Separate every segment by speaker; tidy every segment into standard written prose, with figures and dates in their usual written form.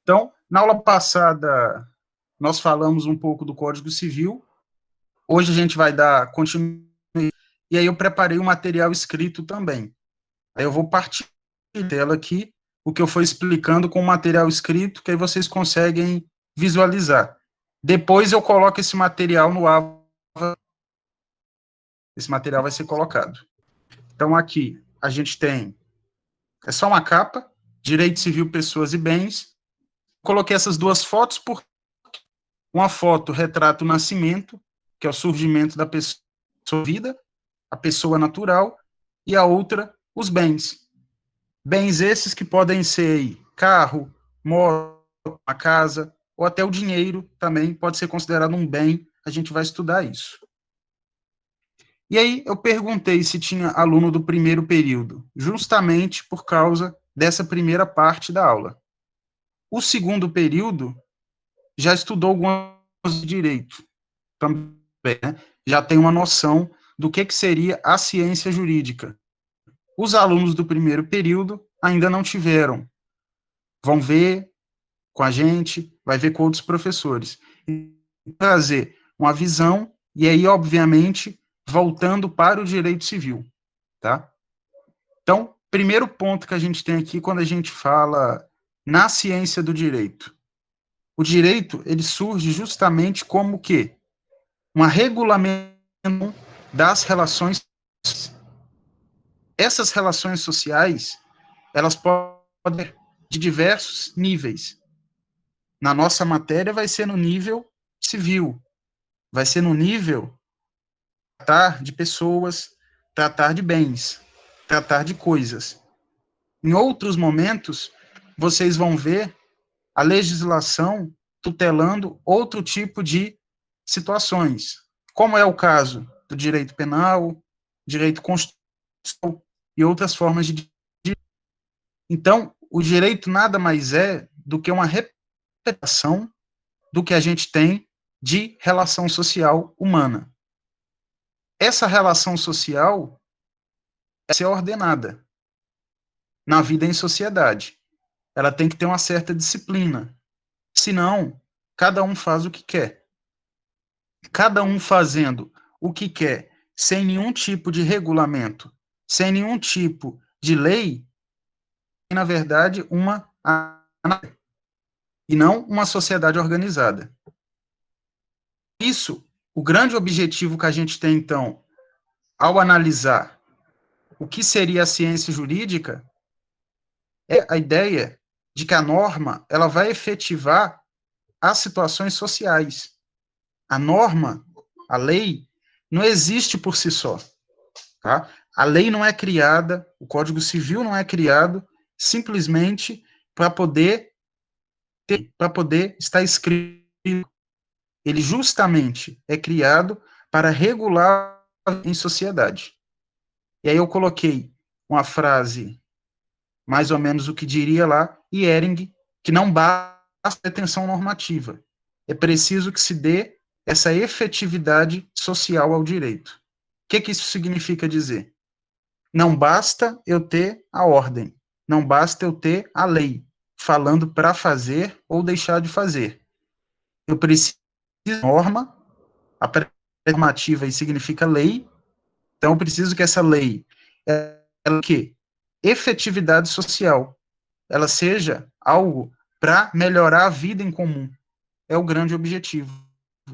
Speaker 1: Então, na aula passada, nós falamos um pouco do Código Civil. Hoje a gente vai dar continuidade, e aí eu preparei um material escrito também. Aí eu vou partir dela aqui, o que eu for explicando com o material escrito, que aí vocês conseguem visualizar. Depois eu coloco esse material no Ava. Esse material vai ser colocado. Então, aqui, a gente tem... É só uma capa, Direito Civil, Pessoas e Bens. Coloquei essas duas fotos, por uma foto retrata o nascimento, que é o surgimento da pessoa, vida, a pessoa natural, e a outra, os bens. Bens esses que podem ser carro, moto, a casa, ou até o dinheiro também pode ser considerado um bem, a gente vai estudar isso. E aí eu perguntei se tinha aluno do primeiro período, justamente por causa dessa primeira parte da aula. O segundo período já estudou algumas de direito, também, né? Já tem uma noção do que seria a ciência jurídica. Os alunos do primeiro período ainda não tiveram. Vão ver com a gente, vai ver com outros professores. E trazer uma visão, e aí, obviamente, voltando para o direito civil, tá? Então, primeiro ponto que a gente tem aqui quando a gente fala na ciência do direito. O direito, ele surge justamente como o quê? Uma regulamentação das relações. Essas relações sociais, elas podem de diversos níveis. Na nossa matéria vai ser no nível civil, vai ser no nível tratar de pessoas, tratar de bens, tratar de coisas. Em outros momentos, vocês vão ver a legislação tutelando outro tipo de situações, como é o caso do direito penal, direito constitucional e outras formas de direito. Então, o direito nada mais é do que uma repetição do que a gente tem de relação social humana. Essa relação social é ser ordenada na vida em sociedade. Ela tem que ter uma certa disciplina. Senão, cada um faz o que quer. Cada um fazendo o que quer, sem nenhum tipo de regulamento, sem nenhum tipo de lei, é, na verdade, uma e não uma sociedade organizada. Isso, o grande objetivo que a gente tem, então, ao analisar o que seria a ciência jurídica, é a ideia de que a norma ela vai efetivar as situações sociais. A norma, a lei, não existe por si só. Tá? A lei não é criada, o Código Civil não é criado simplesmente para poder estar escrito. Ele justamente é criado para regular em sociedade. E aí eu coloquei uma frase, mais ou menos o que diria lá, Ehring, que não basta atenção normativa. É preciso que se dê essa efetividade social ao direito. O que isso significa dizer? Não basta eu ter a ordem, não basta eu ter a lei, falando para fazer ou deixar de fazer. Eu preciso de norma, a normativa aí significa lei, então eu preciso que essa lei, ela que efetividade social, ela seja algo para melhorar a vida em comum. É o grande objetivo.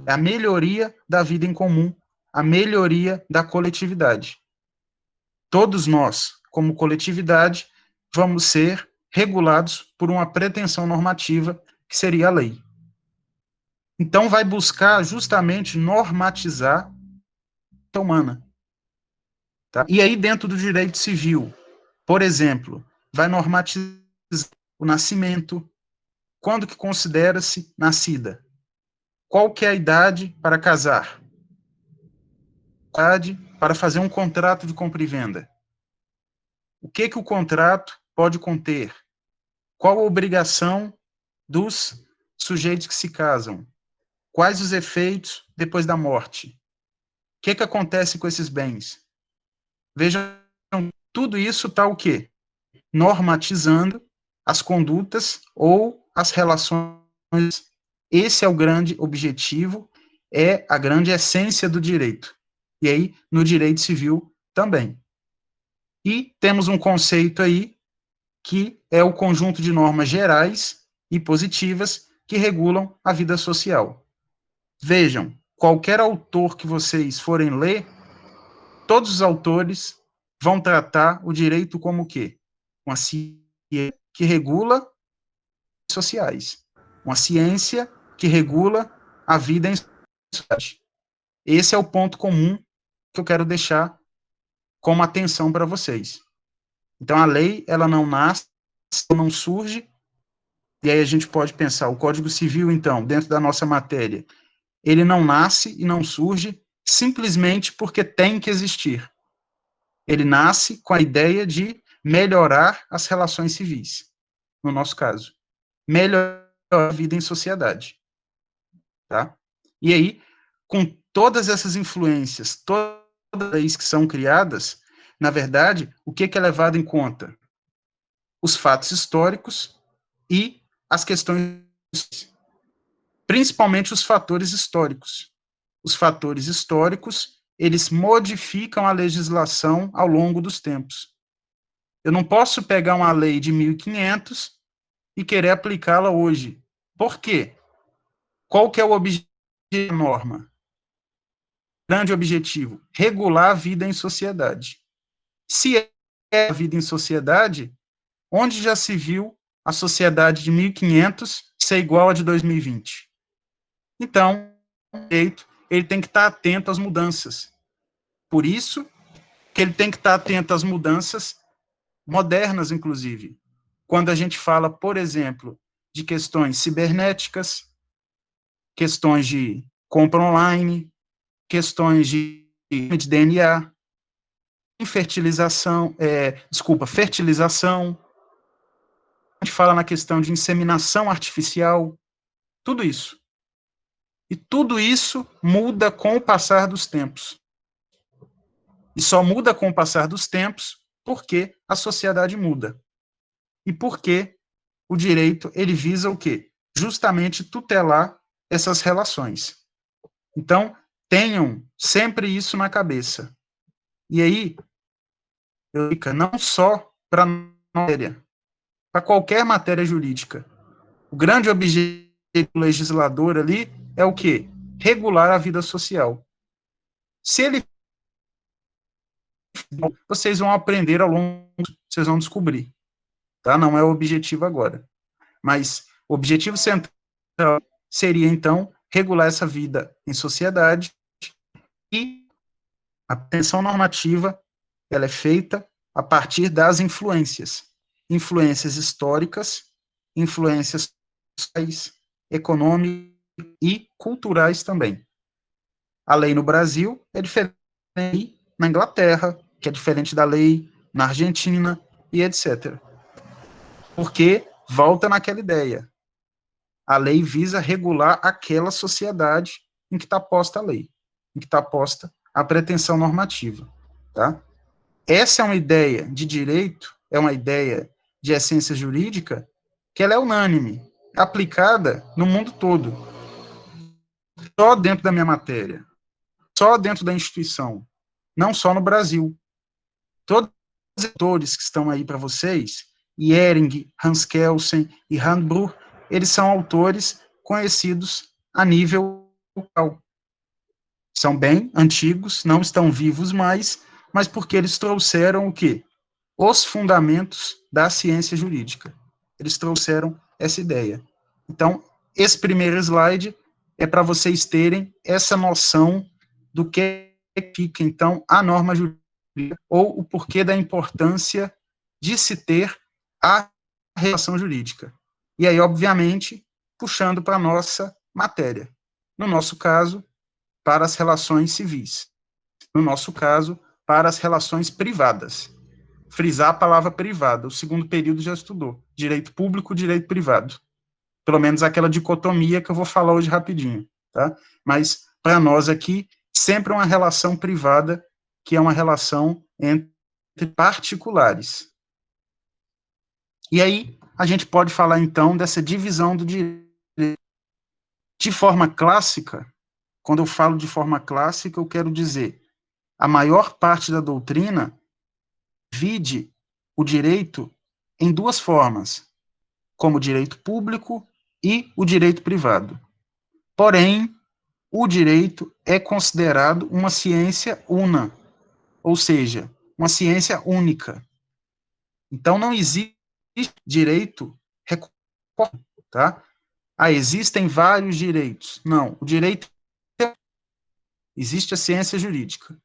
Speaker 1: É a melhoria da vida em comum, a melhoria da coletividade. Todos nós, como coletividade, vamos ser regulados por uma pretensão normativa, que seria a lei. Então, vai buscar justamente normatizar a humana. Tá? E aí, dentro do direito civil, por exemplo, vai normatizar o nascimento, quando que considera-se nascida, qual que é a idade para casar, idade para fazer um contrato de compra e venda, o que o contrato pode conter, qual a obrigação dos sujeitos que se casam, quais os efeitos depois da morte, o que acontece com esses bens. Vejam, tudo isso está o quê? Normatizando as condutas ou as relações. Esse é o grande objetivo, é a grande essência do direito. E aí, no direito civil também. E temos um conceito aí, que é o conjunto de normas gerais e positivas que regulam a vida social. Vejam, qualquer autor que vocês forem ler, todos os autores vão tratar o direito como o quê? Uma ciência que regula sociais. Uma ciência que regula a vida em sociedade. Esse é o ponto comum que eu quero deixar como atenção para vocês. Então, a lei, ela não nasce, não surge, e aí a gente pode pensar, o Código Civil, então, dentro da nossa matéria, ele não nasce e não surge simplesmente porque tem que existir. Ele nasce com a ideia de melhorar as relações civis, no nosso caso. Melhorar a vida em sociedade. Tá? E aí, com todas essas influências, todas as leis que são criadas, na verdade, o que é levado em conta? Os fatos históricos e as questões, principalmente os fatores históricos. Os fatores históricos, eles modificam a legislação ao longo dos tempos. Eu não posso pegar uma lei de 1500 e querer aplicá-la hoje. Por quê? Qual que é o objetivo da norma? Grande objetivo, regular a vida em sociedade. Se é a vida em sociedade, onde já se viu a sociedade de 1500 ser igual a de 2020? Então, ele tem que estar atento às mudanças. Por isso que ele tem que estar atento às mudanças modernas, inclusive. Quando a gente fala, por exemplo, de questões cibernéticas, questões de compra online, questões de DNA, fertilização, a gente fala na questão de inseminação artificial, tudo isso. E tudo isso muda com o passar dos tempos. E só muda com o passar dos tempos porque a sociedade muda. E porque o direito, ele visa o quê? Justamente tutelar essas relações. Então, tenham sempre isso na cabeça. E aí, não só para matéria, para qualquer matéria jurídica. O grande objetivo do legislador ali é o quê? Regular a vida social. Se ele vocês vão aprender ao longo, vocês vão descobrir, tá? Não é o objetivo agora. Mas o objetivo central seria, então, regular essa vida em sociedade e a pretensão normativa, ela é feita a partir das influências. Influências históricas, influências sociais, econômicas e culturais também. A lei no Brasil é diferente na Inglaterra, que é diferente da lei na Argentina e etc. Porque volta naquela ideia. A lei visa regular aquela sociedade em que está posta a lei, em que está posta a pretensão normativa. Tá? Essa é uma ideia de direito, é uma ideia de essência jurídica que ela é unânime, aplicada no mundo todo. Só dentro da minha matéria, só dentro da instituição, não só no Brasil. Todos os autores que estão aí para vocês, Ehring, Hans Kelsen e Handbuch, eles são autores conhecidos a nível local. São bem antigos, não estão vivos mais, mas porque eles trouxeram o quê? Os fundamentos da ciência jurídica. Eles trouxeram essa ideia. Então, esse primeiro slide é para vocês terem essa noção do que fica, então, a norma jurídica, ou o porquê da importância de se ter a relação jurídica. E aí, obviamente, puxando para a nossa matéria. No nosso caso, para as relações civis. No nosso caso, para as relações privadas. Frisar a palavra privada. O segundo período já estudou. Direito público, direito privado. Pelo menos aquela dicotomia que eu vou falar hoje rapidinho. Tá? Mas, para nós aqui, sempre uma relação privada, que é uma relação entre particulares. E aí, a gente pode falar, então, dessa divisão do direito. De forma clássica, quando eu falo de forma clássica, eu quero dizer, a maior parte da doutrina divide o direito em duas formas, como o direito público e o direito privado. Porém, o direito é considerado uma ciência una, ou seja, uma ciência única. Então, não existe direito recorrente, tá? Existem vários direitos. Não, o direito existe a ciência jurídica,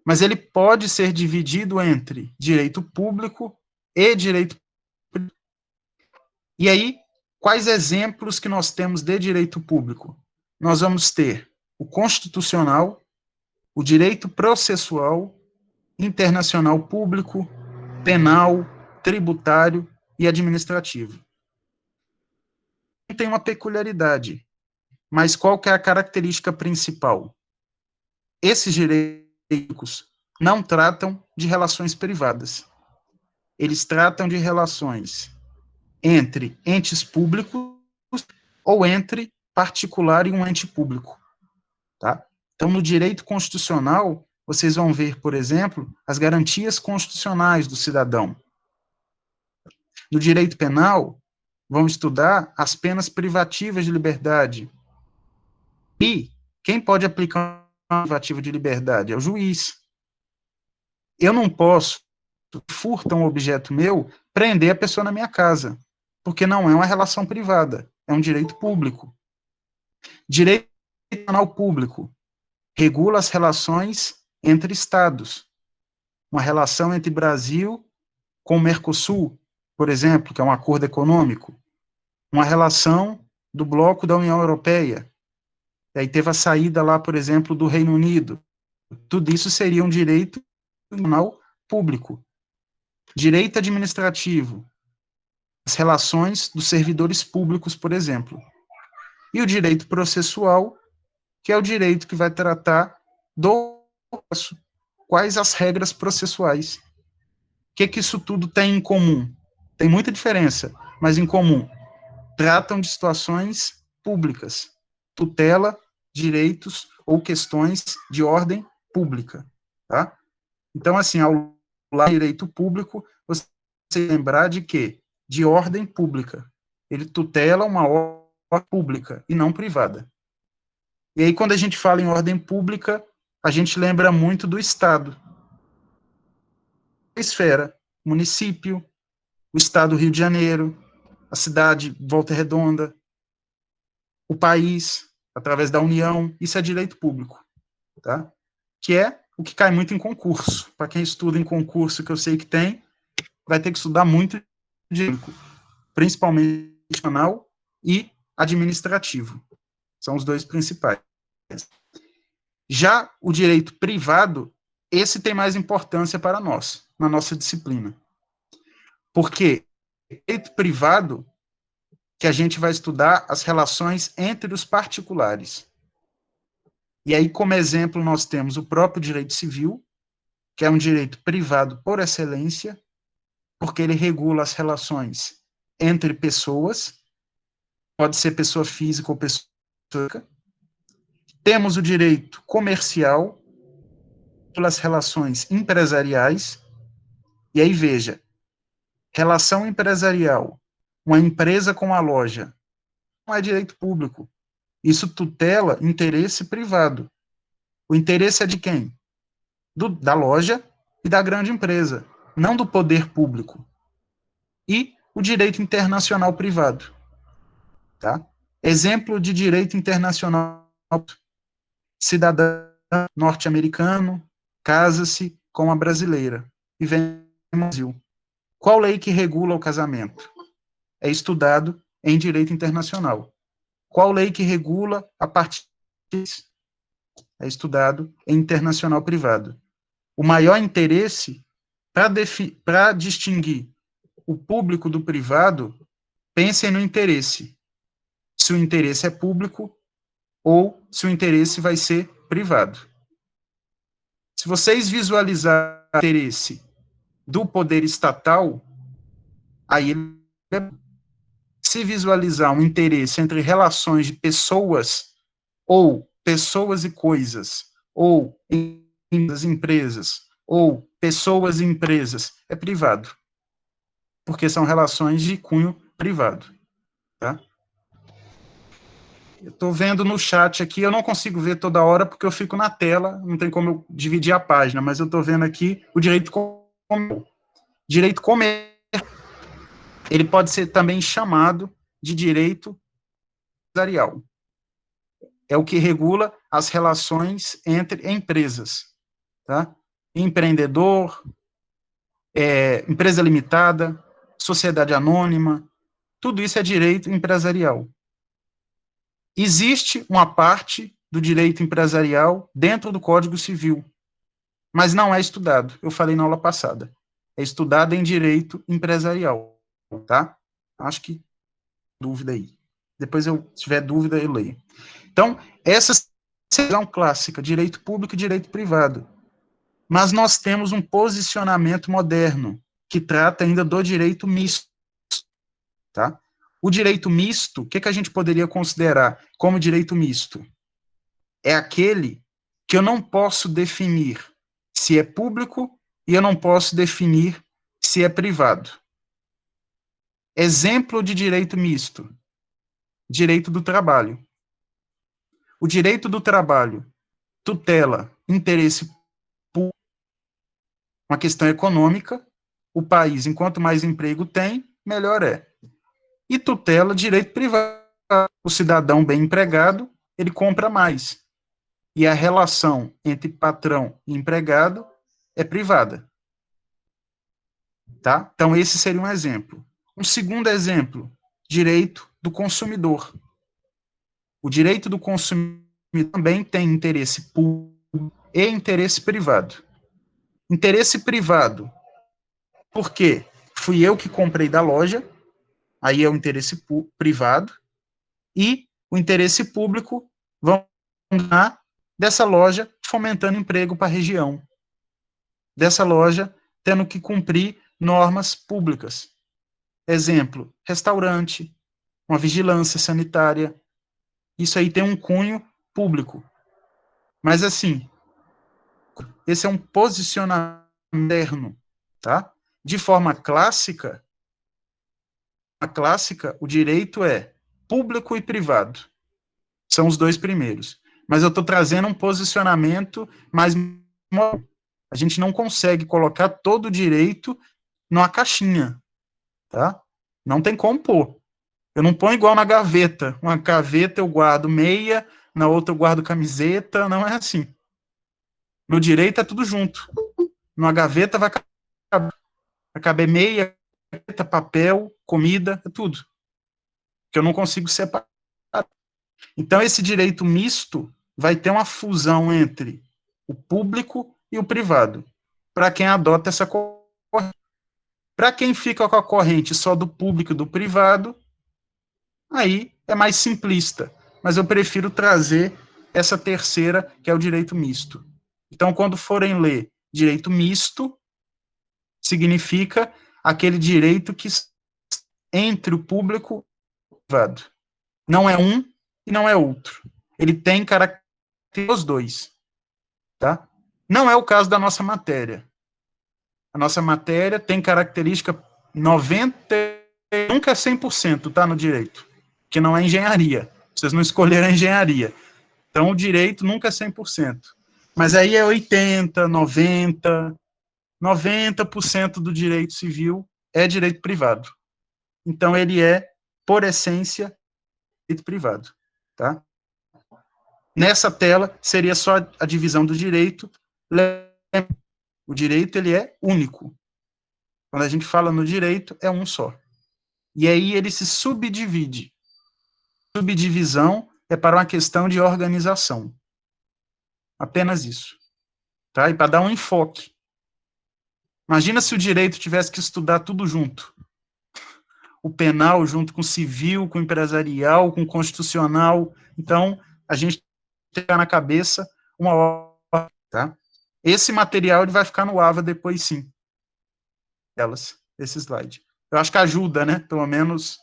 Speaker 1: mas ele pode ser dividido entre direito público e direito privado. E aí, quais exemplos que nós temos de direito público? Nós vamos ter o constitucional, o direito processual, internacional público, penal, tributário e administrativo. Tem uma peculiaridade, mas qual que é a característica principal? Esses direitos não tratam de relações privadas. Eles tratam de relações entre entes públicos ou entre particular e um ente público, tá? Então, no direito constitucional, vocês vão ver, por exemplo, as garantias constitucionais do cidadão. No direito penal, vão estudar as penas privativas de liberdade. E quem pode aplicar uma privativa de liberdade? É o juiz. Eu não posso, furta um objeto meu, prender a pessoa na minha casa, porque não é uma relação privada, é um direito público. Direito penal público regula as relações entre estados. Uma relação entre Brasil com o Mercosul, por exemplo, que é um acordo econômico. Uma relação do bloco da União Europeia. E aí teve a saída lá, por exemplo, do Reino Unido. Tudo isso seria um direito penal público. Direito administrativo, as relações dos servidores públicos, por exemplo. E o direito processual, que é o direito que vai tratar do processo. Quais as regras processuais? O que isso tudo tem em comum? Tem muita diferença, mas em comum. Tratam de situações públicas, tutela, direitos ou questões de ordem pública, tá? Então, assim, ao lado do direito público, você lembrar de quê? De ordem pública. Ele tutela uma ordem pública e não privada. E aí, quando a gente fala em ordem pública, a gente lembra muito do Estado. A esfera, município, o Estado do Rio de Janeiro, a cidade Volta Redonda, o país, através da União, isso é direito público, tá? Que é o que cai muito em concurso. Para quem estuda em concurso, que eu sei que tem, vai ter que estudar muito direito, principalmente nacional e administrativo. São os dois principais. Já o direito privado, esse tem mais importância para nós, na nossa disciplina. Porque direito privado, que a gente vai estudar as relações entre os particulares. E aí, como exemplo, nós temos o próprio direito civil, que é um direito privado por excelência, porque ele regula as relações entre pessoas, pode ser pessoa física ou pessoa física. Temos o direito comercial, pelas relações empresariais, e aí veja, relação empresarial, uma empresa com a loja, não é direito público. Isso tutela interesse privado. O interesse é de quem? Da loja e da grande empresa, não do poder público. E o direito internacional privado. Tá? Exemplo de direito internacional: cidadão norte-americano casa-se com a brasileira e vem ao Brasil. Qual lei que regula o casamento? É estudado em direito internacional. Qual lei que regula a partilha? É estudado em internacional privado. O maior interesse para distinguir o público do privado, pensem no interesse. Se o interesse é público ou se o interesse vai ser privado. Se vocês visualizarem o interesse do poder estatal, aí se visualizar um interesse entre relações de pessoas, ou pessoas e coisas, ou empresas, ou pessoas e empresas, é privado, porque são relações de cunho privado, tá? Eu estou vendo no chat aqui, eu não consigo ver toda hora porque eu fico na tela, não tem como eu dividir a página, mas eu estou vendo aqui o direito comercial. Direito comercial, ele pode ser também chamado de direito empresarial. É o que regula as relações entre empresas, tá? Empreendedor, empresa limitada, sociedade anônima, tudo isso é direito empresarial. Existe uma parte do direito empresarial dentro do Código Civil, mas não é estudado. Eu falei na aula passada. É estudado em direito empresarial, tá? Acho que dúvida aí. Depois, se tiver dúvida, eu leio. Então, essa é uma clássica, direito público e direito privado. Mas nós temos um posicionamento moderno, que trata ainda do direito misto, tá? O direito misto, o que a gente poderia considerar como direito misto? É aquele que eu não posso definir se é público e eu não posso definir se é privado. Exemplo de direito misto: direito do trabalho. O direito do trabalho tutela interesse público, uma questão econômica. O país, enquanto mais emprego tem, melhor é. E tutela direito privado. O cidadão bem empregado, ele compra mais. E a relação entre patrão e empregado é privada. Tá? Então, esse seria um exemplo. Um segundo exemplo, direito do consumidor. O direito do consumidor também tem interesse público e interesse privado. Interesse privado, porque fui eu que comprei da loja, aí é o interesse privado, e o interesse público vão dar dessa loja fomentando emprego para a região, dessa loja tendo que cumprir normas públicas. Exemplo, restaurante, uma vigilância sanitária, isso aí tem um cunho público. Mas, assim, esse é um posicionamento interno, tá? De forma clássica, o direito é público e privado. São os dois primeiros. Mas eu estou trazendo um posicionamento mais... A gente não consegue colocar todo o direito numa caixinha, tá? Não tem como pôr. Eu não ponho igual na gaveta. Uma gaveta eu guardo meia, na outra eu guardo camiseta, não é assim. No direito é tudo junto. Numa gaveta vai caber meia, papel, comida, é tudo. Que eu não consigo separar. Então, esse direito misto vai ter uma fusão entre o público e o privado, para quem adota essa corrente. Para quem fica com a corrente só do público e do privado, aí é mais simplista, mas eu prefiro trazer essa terceira, que é o direito misto. Então, quando forem ler direito misto, significa aquele direito que entre o público e o privado. Não é um e não é outro. Ele tem características dos dois, tá? Não é o caso da nossa matéria. A nossa matéria tem característica 90, nunca é 100%, tá, no direito, que não é engenharia. Vocês não escolheram a engenharia. Então, o direito nunca é 100%. Mas aí é 80, 90% do direito civil é direito privado. Então, ele é, por essência, direito privado, tá? Nessa tela, seria só a divisão do direito. O direito, ele é único. Quando a gente fala no direito, é um só. E aí ele se subdivide. Subdivisão é para uma questão de organização. Apenas isso. Tá? E para dar um enfoque. Imagina se o direito tivesse que estudar tudo junto. O penal junto com o civil, com o empresarial, com o constitucional. Então, a gente tem na cabeça uma hora, tá? Esse material ele vai ficar no AVA depois, sim. delas, esse slide. Eu acho que ajuda, né, pelo menos,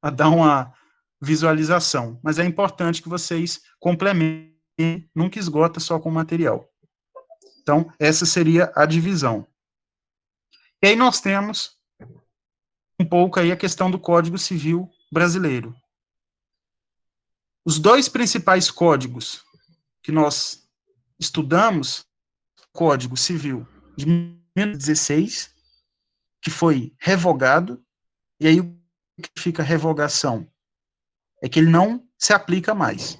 Speaker 1: a dar uma visualização. Mas é importante que vocês complementem, nunca esgota só com material. Então, essa seria a divisão. E aí nós temos um pouco aí a questão do Código Civil brasileiro. Os dois principais códigos que nós estudamos, o Código Civil de 1916, que foi revogado, e aí o que fica revogação? É que ele não se aplica mais,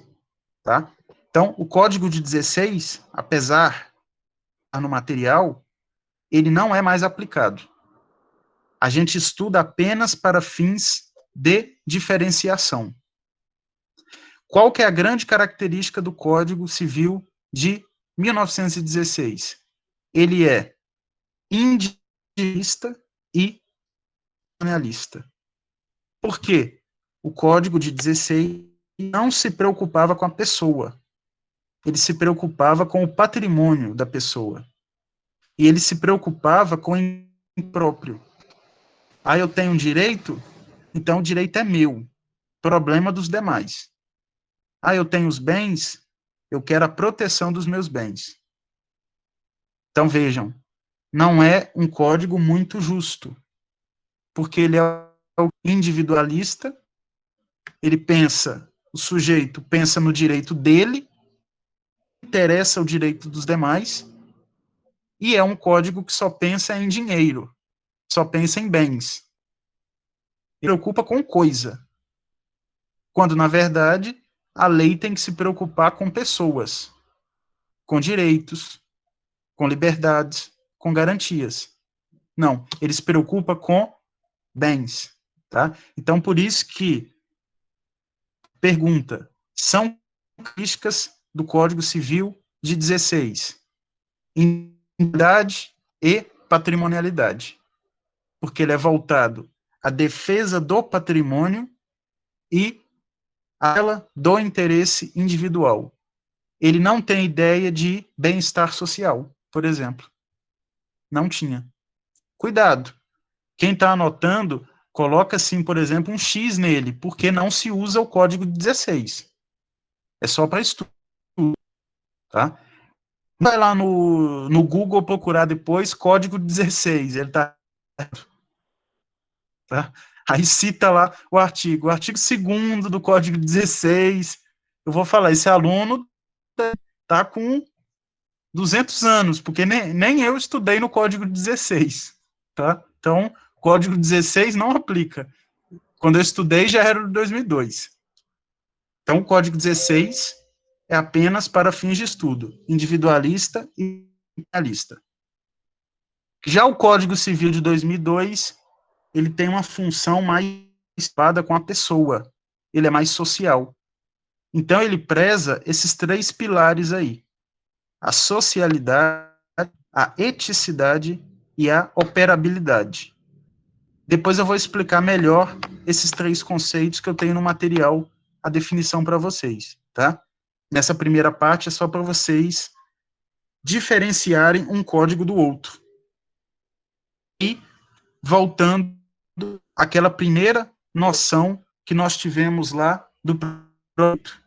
Speaker 1: tá? Então, o Código de 16, apesar de estar no material, ele não é mais aplicado. A gente estuda apenas para fins de diferenciação. Qual que é a grande característica do Código Civil de 1916? Ele é individualista e patrimonialista. Por quê? O Código de 16 não se preocupava com a pessoa, ele se preocupava com o patrimônio da pessoa. E ele se preocupava com o próprio. Ah, eu tenho um direito? Então o direito é meu. Problema dos demais. Ah, eu tenho os bens? Eu quero a proteção dos meus bens. Então vejam, não é um código muito justo, porque ele é individualista, ele pensa, o sujeito pensa no direito dele, interessa o direito dos demais, e é um código que só pensa em dinheiro, só pensa em bens. Ele preocupa com coisa, quando, na verdade, a lei tem que se preocupar com pessoas, com direitos, com liberdades, com garantias. Não, ele se preocupa com bens, tá? Então, por isso que, pergunta, são características do Código Civil de 16, individualidade e patrimonialidade, porque ele é voltado à defesa do patrimônio e ela do interesse individual. Ele não tem ideia de bem-estar social, por exemplo. Não tinha. Cuidado. Quem está anotando, coloca assim, por exemplo, um X nele, porque não se usa o código 16. É só para estudo, tá? Vai lá no Google procurar depois código 16, ele tá? Aí cita lá o artigo 2º do código 16. Eu vou falar, esse aluno tá com 200 anos, porque nem eu estudei no código 16, tá? Então, código 16 não aplica. Quando eu estudei, já era de 2002. Então, o código 16 é apenas para fins de estudo, individualista e realista. Já o Código Civil de 2002, ele tem uma função mais espada com a pessoa, ele é mais social. Então, ele preza esses 3 pilares aí, a socialidade, a eticidade e a operabilidade. Depois eu vou explicar melhor esses 3 conceitos que eu tenho no material, a definição para vocês, tá? Nessa primeira parte é só para vocês diferenciarem um código do outro. E voltando àquela primeira noção que nós tivemos lá do produto.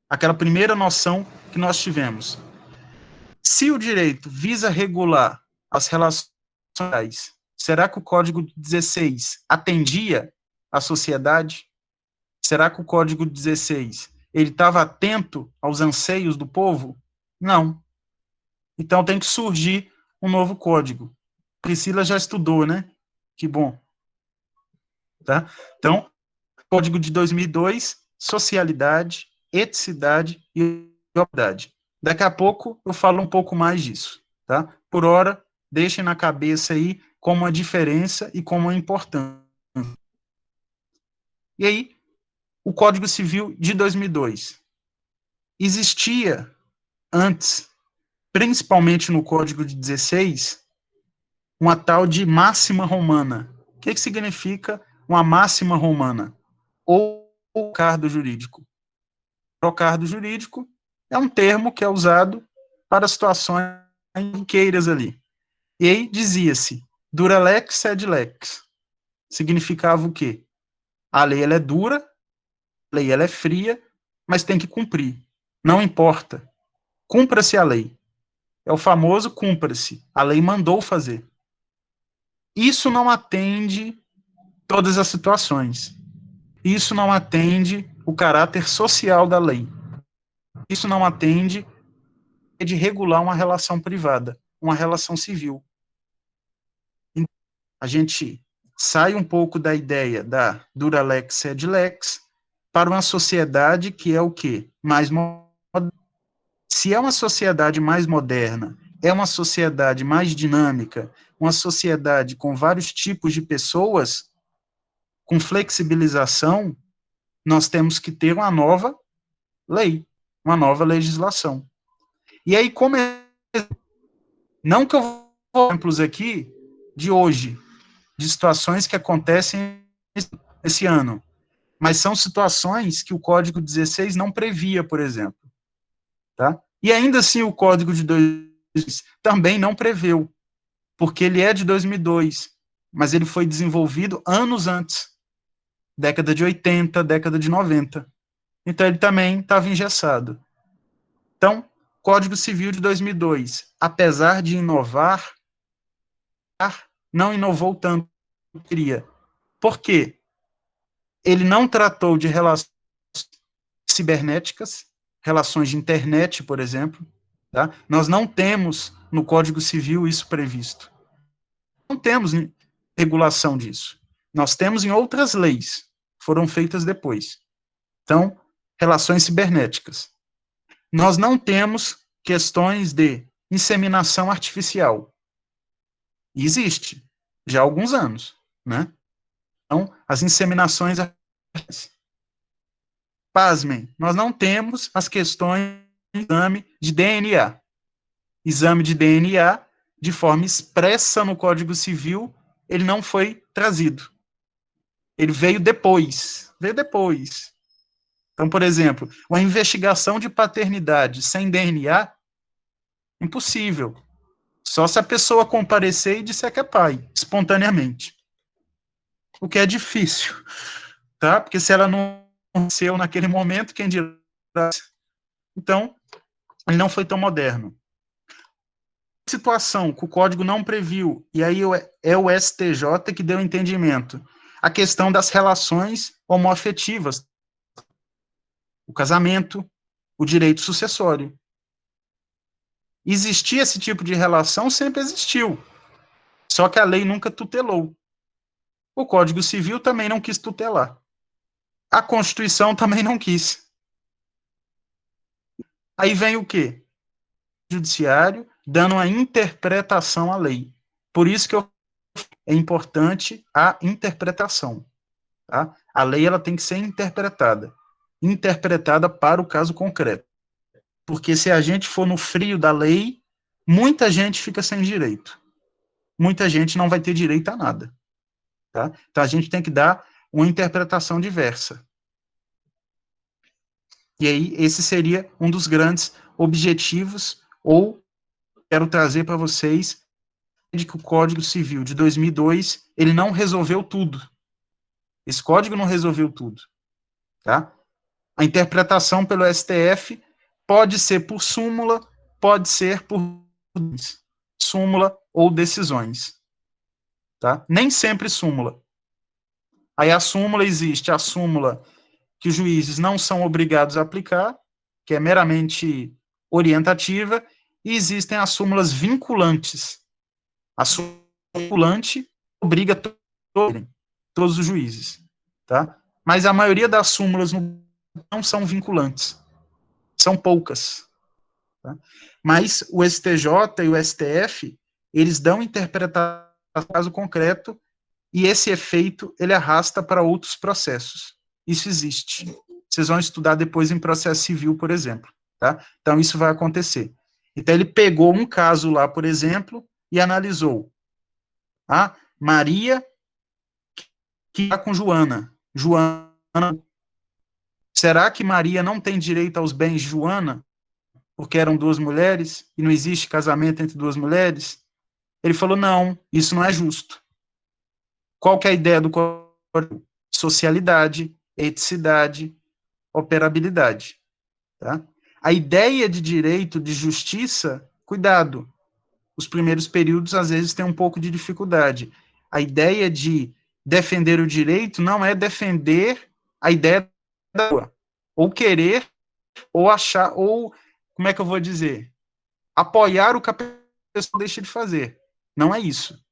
Speaker 1: Aquela primeira noção que nós tivemos. Se o direito visa regular as relações sociais, será que o Código 16 atendia a sociedade? Será que o Código 16 ele estava atento aos anseios do povo? Não. Então tem que surgir um novo código. Priscila já estudou, né? Que bom. Tá? Então, Código de 2002, socialidade, eticidade e igualdade. Daqui a pouco eu falo um pouco mais disso, tá? Por hora, deixem na cabeça aí como a diferença e como a importância. E aí, o Código Civil de 2002 existia antes, principalmente no Código de 16, uma tal de máxima romana. O que significa uma máxima romana? Ou procardo jurídico. Procardo jurídico é um termo que é usado para situações corriqueiras ali. E aí dizia-se Dura lex, sed lex. Significava o quê? A lei ela é dura, a lei ela é fria, mas tem que cumprir. Não importa. Cumpra-se a lei. É o famoso cumpra-se. A lei mandou fazer. Isso não atende todas as situações. Isso não atende o caráter social da lei. Isso não atende de regular uma relação privada, uma relação civil. A gente sai um pouco da ideia da dura lex sed lex para uma sociedade que é o quê? Mais moderna. Se é uma sociedade mais moderna, é uma sociedade mais dinâmica, uma sociedade com vários tipos de pessoas, com flexibilização, nós temos que ter uma nova lei, uma nova legislação. E aí, como é. Não que eu vou exemplos aqui de hoje, de situações que acontecem esse ano, mas são situações que o Código 16 não previa, por exemplo. Tá? E ainda assim o Código de 2002 também não preveu, porque ele é de 2002, mas ele foi desenvolvido anos antes, década de 80, década de 90. Então ele também estava engessado. Então, Código Civil de 2002, apesar de inovar, não inovou tanto que queria. Por quê? Ele não tratou de relações cibernéticas, relações de internet, por exemplo. Tá? Nós não temos no Código Civil isso previsto. Não temos regulação disso. Nós temos em outras leis, foram feitas depois. Então, relações cibernéticas. Nós não temos questões de inseminação artificial. Existe, já há alguns anos, né? Então, as inseminações artificiais. Pasmem, nós não temos as questões de exame de DNA. Exame de DNA, de forma expressa no Código Civil, ele não foi trazido. Ele veio depois. Veio depois. Então, por exemplo, uma investigação de paternidade sem DNA, impossível. Só se a pessoa comparecer e disser que é pai, espontaneamente. O que é difícil, tá? Porque se ela não nasceu naquele momento, quem dirá? Então, ele não foi tão moderno. Situação que o código não previu, e aí é o STJ que deu entendimento. A questão das relações homoafetivas, o casamento, o direito sucessório. Existir esse tipo de relação sempre existiu, só que a lei nunca tutelou. O Código Civil também não quis tutelar. A Constituição também não quis. Aí vem o quê? O Judiciário dando uma interpretação à lei. Por isso que é importante a interpretação. Tá? A lei ela tem que ser interpretada. Interpretada para o caso concreto. Porque se a gente for no frio da lei, muita gente fica sem direito. Muita gente não vai ter direito a nada. Tá? Então a gente tem que dar uma interpretação diversa. E aí esse seria um dos grandes objetivos, ou quero trazer para vocês, de que o Código Civil de 2002, ele não resolveu tudo. Esse código não resolveu tudo. Tá? A interpretação pelo STF pode ser por súmula, pode ser por súmula ou decisões. Tá? Nem sempre súmula. Aí a súmula existe, a súmula que os juízes não são obrigados a aplicar, que é meramente orientativa, e existem as súmulas vinculantes. A súmula vinculante obriga todos os juízes. Tá? Mas a maioria das súmulas não são vinculantes. São poucas. Tá? Mas o STJ e o STF, eles dão interpretação do caso concreto e esse efeito ele arrasta para outros processos. Isso existe. Vocês vão estudar depois em processo civil, por exemplo. Tá? Então, isso vai acontecer. Então, ele pegou um caso lá, por exemplo, e analisou. Ah, Maria que está com Joana. Joana, será que Maria não tem direito aos bens de Joana? Porque eram duas mulheres e não existe casamento entre duas mulheres? Ele falou, não, isso não é justo. Qual que é a ideia do código? Socialidade, eticidade, operabilidade. Tá? A ideia de direito, de justiça, cuidado, os primeiros períodos às vezes tem um pouco de dificuldade. A ideia de defender o direito não é defender a ideia da rua, ou querer, ou achar, ou, como é que eu vou dizer? Apoiar o que a pessoa deixa de fazer. Não é isso.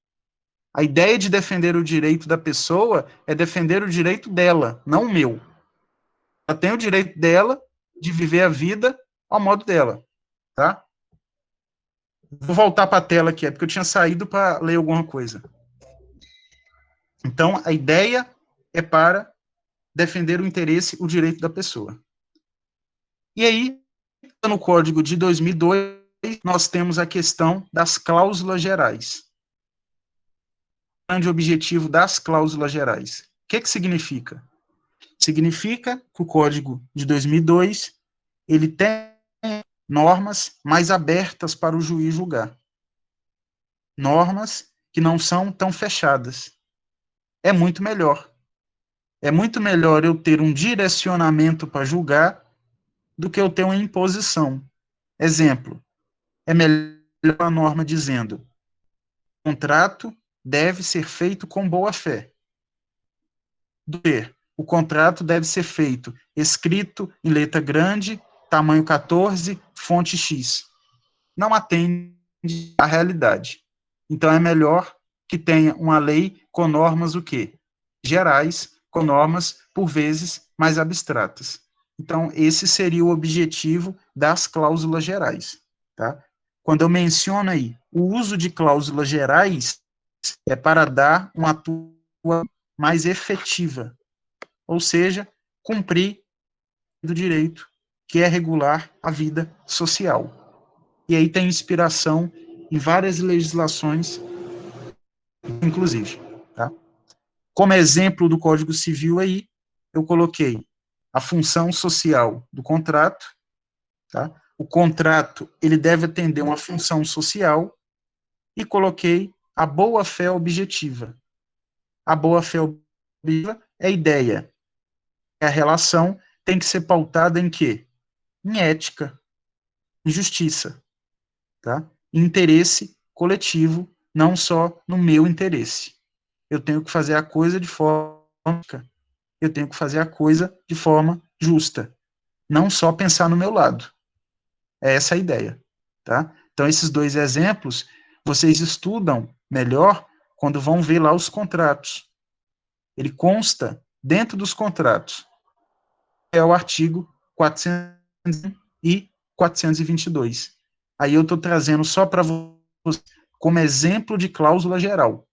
Speaker 1: A ideia de defender o direito da pessoa é defender o direito dela, não o meu. Ela tem o direito dela de viver a vida ao modo dela, tá? Vou voltar para a tela aqui, é porque eu tinha saído para ler alguma coisa. Então, a ideia é para defender o interesse, o direito da pessoa. E aí, no Código de 2002, nós temos a questão das cláusulas gerais. O grande objetivo das cláusulas gerais. O que significa? Significa que o Código de 2002 ele tem normas mais abertas para o juiz julgar. Normas que não são tão fechadas. É muito melhor. É muito melhor eu ter um direcionamento para julgar do que eu ter uma imposição. Exemplo, é melhor a norma dizendo: o contrato deve ser feito com boa fé. Do que o contrato deve ser feito escrito em letra grande, tamanho 14, fonte X. Não atende à realidade. Então é melhor que tenha uma lei com normas o quê? Gerais, com normas por vezes mais abstratas. Então esse seria o objetivo das cláusulas gerais, tá? Quando eu menciono aí o uso de cláusulas gerais é para dar uma atuação mais efetiva, ou seja, cumprir do direito, que é regular a vida social. E aí tem inspiração em várias legislações, inclusive. Tá? Como exemplo do Código Civil aí, eu coloquei a função social do contrato. Tá? O contrato ele deve atender uma função social e coloquei a boa-fé objetiva. A boa-fé objetiva é a ideia. A relação tem que ser pautada em quê? Em ética, em justiça, tá? Em interesse coletivo, não só no meu interesse. Eu tenho que fazer a coisa de forma, eu tenho que fazer a coisa de forma justa, não só pensar no meu lado. É essa a ideia, tá? Então esses dois exemplos vocês estudam melhor quando vão ver lá os contratos. Ele consta dentro dos contratos. É o artigo 400 e 422. Aí eu estou trazendo só para você como exemplo de cláusula geral.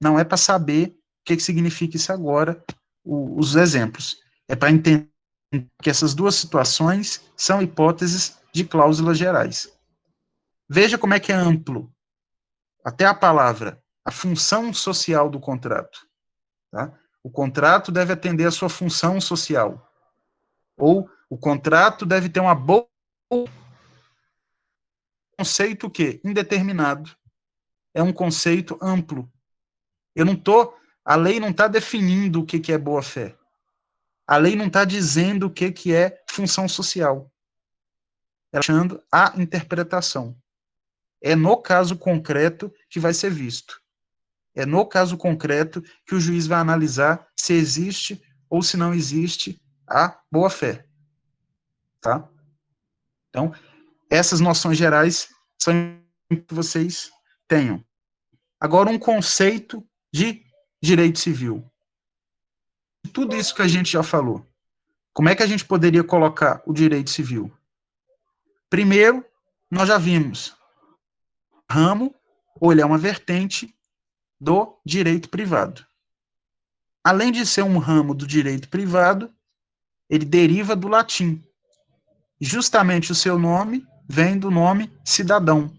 Speaker 1: Não é para saber o que significa isso agora, os exemplos. É para entender que essas duas situações são hipóteses de cláusulas gerais. Veja como é que é amplo, até a palavra, a função social do contrato. Tá? O contrato deve atender a sua função social. Ou o contrato deve ter uma boa conceito que indeterminado. É um conceito amplo. Eu não tô, a lei não está definindo o que é boa fé. A lei não está dizendo o que é função social. Ela está achando a interpretação. É no caso concreto que vai ser visto. É no caso concreto que o juiz vai analisar se existe ou se não existe a boa fé. Tá? Então, essas noções gerais são que vocês tenham. Agora, um conceito de direito civil. Tudo isso que a gente já falou. Como é que a gente poderia colocar o direito civil? Primeiro, nós já vimos ramo, ou ele é uma vertente do direito privado. Além de ser um ramo do direito privado, ele deriva do latim. Justamente o seu nome vem do nome cidadão.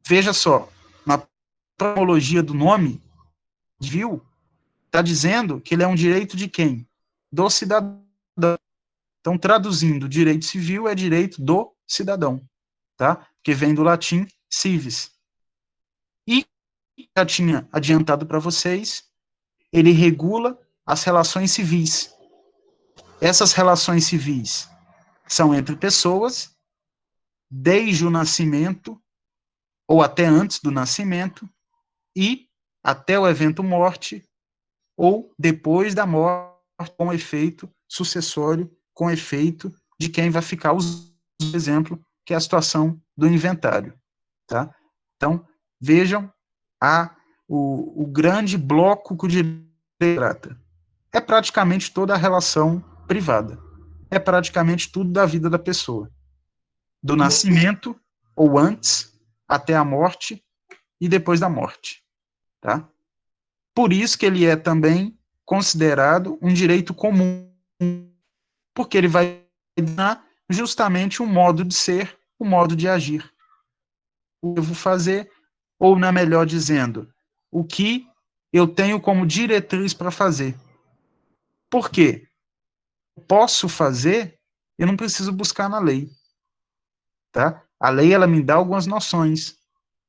Speaker 1: Veja só, na promologia do nome, viu? Está dizendo que ele é um direito de quem? Do cidadão. Então, traduzindo, direito civil é direito do cidadão, tá? Que vem do latim civis. E, já tinha adiantado para vocês, ele regula as relações civis. Essas relações civis são entre pessoas, desde o nascimento, ou até antes do nascimento, e até o evento morte, ou depois da morte, com efeito sucessório, com efeito de quem vai ficar, por exemplo, que é a situação do inventário. Tá? Então, vejam o grande bloco que o direito trata. É praticamente toda a relação privada. É praticamente tudo da vida da pessoa. Do nascimento, ou antes, até a morte, e depois da morte. Tá? Por isso que ele é também considerado um direito comum, porque ele vai dar justamente um modo de ser, um modo de agir. O que eu devo fazer, ou, na melhor dizendo, o que eu tenho como diretriz para fazer. Por quê? Posso fazer, eu não preciso buscar na lei. Tá? A lei, ela me dá algumas noções,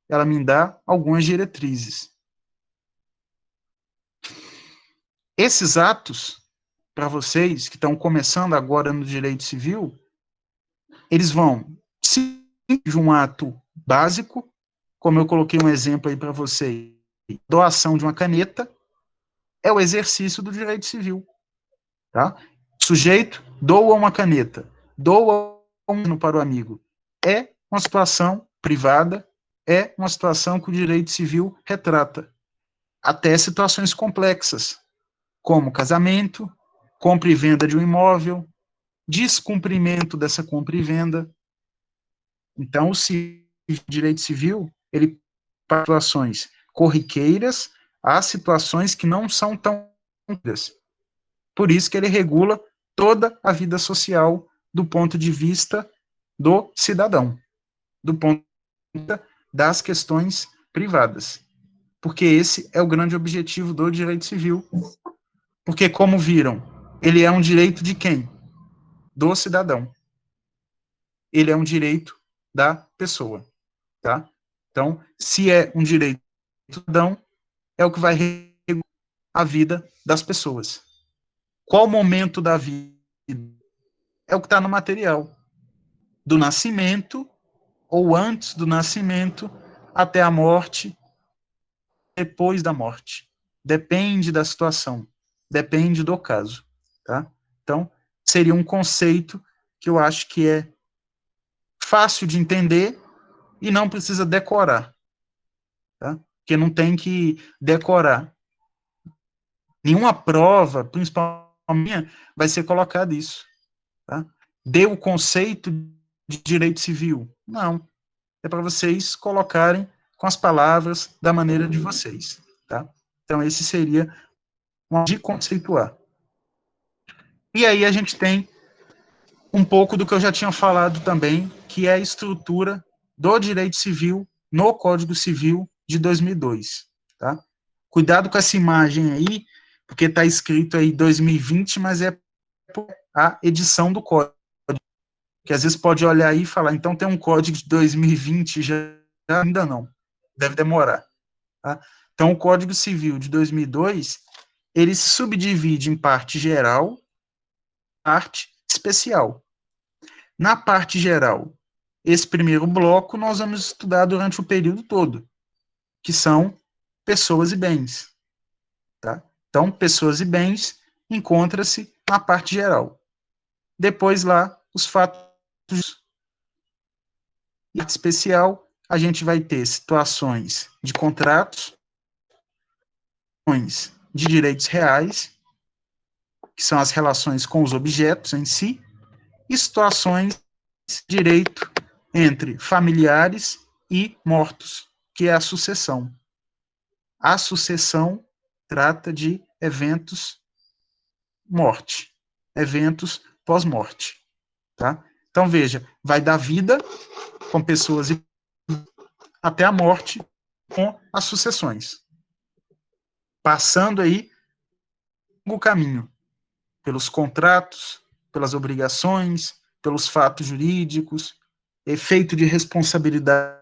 Speaker 1: ela me dá algumas diretrizes. Esses atos, para vocês que estão começando agora no direito civil, eles vão de um ato básico, como eu coloquei um exemplo aí para vocês, doação de uma caneta, é o exercício do direito civil. Tá? Sujeito doa uma caneta, doa um para o amigo. É uma situação privada, é uma situação que o direito civil retrata. Até situações complexas, como casamento, compra e venda de um imóvel, descumprimento dessa compra e venda. Então, o direito civil, ele para situações corriqueiras há situações que não são tão corriqueiras. Por isso que ele regula toda a vida social do ponto de vista do cidadão, do ponto de vista das questões privadas. Porque esse é o grande objetivo do direito civil. Porque, como viram, ele é um direito de quem? Do cidadão. Ele é um direito da pessoa. Tá? Então, se é um direito do cidadão, é o que vai regular a vida das pessoas. Qual momento da vida? É o que está no material. Do nascimento, ou antes do nascimento, até a morte, depois da morte. Depende da situação, depende do caso. Tá? Então, seria um conceito que eu acho que é fácil de entender e não precisa decorar. Tá? Porque não tem que decorar. Nenhuma prova, principalmente minha, vai ser colocado isso. Tá? Dê o conceito de direito civil. Não. É para vocês colocarem com as palavras da maneira de vocês. Tá? Então, esse seria um de conceituar. E aí a gente tem um pouco do que eu já tinha falado também, que é a estrutura do direito civil no Código Civil de 2002. Tá? Cuidado com essa imagem aí, porque está escrito aí 2020, mas é a edição do código. Que às vezes pode olhar aí e falar, então tem um código de 2020, já ainda não. Deve demorar. Tá? Então, o Código Civil de 2002, ele se subdivide em parte geral, parte especial. Na parte geral, esse primeiro bloco nós vamos estudar durante o período todo, que são pessoas e bens. Tá? Então, pessoas e bens encontra-se na parte geral. Depois lá, os fatos. E parte especial, a gente vai ter situações de contratos, de direitos reais, que são as relações com os objetos em si, e situações de direito entre familiares e mortos, que é a sucessão. A sucessão trata de eventos morte, eventos pós-morte. Tá? Então, veja, vai da vida com pessoas até a morte com as sucessões. Passando aí o caminho pelos contratos, pelas obrigações, pelos fatos jurídicos, efeito de responsabilidade,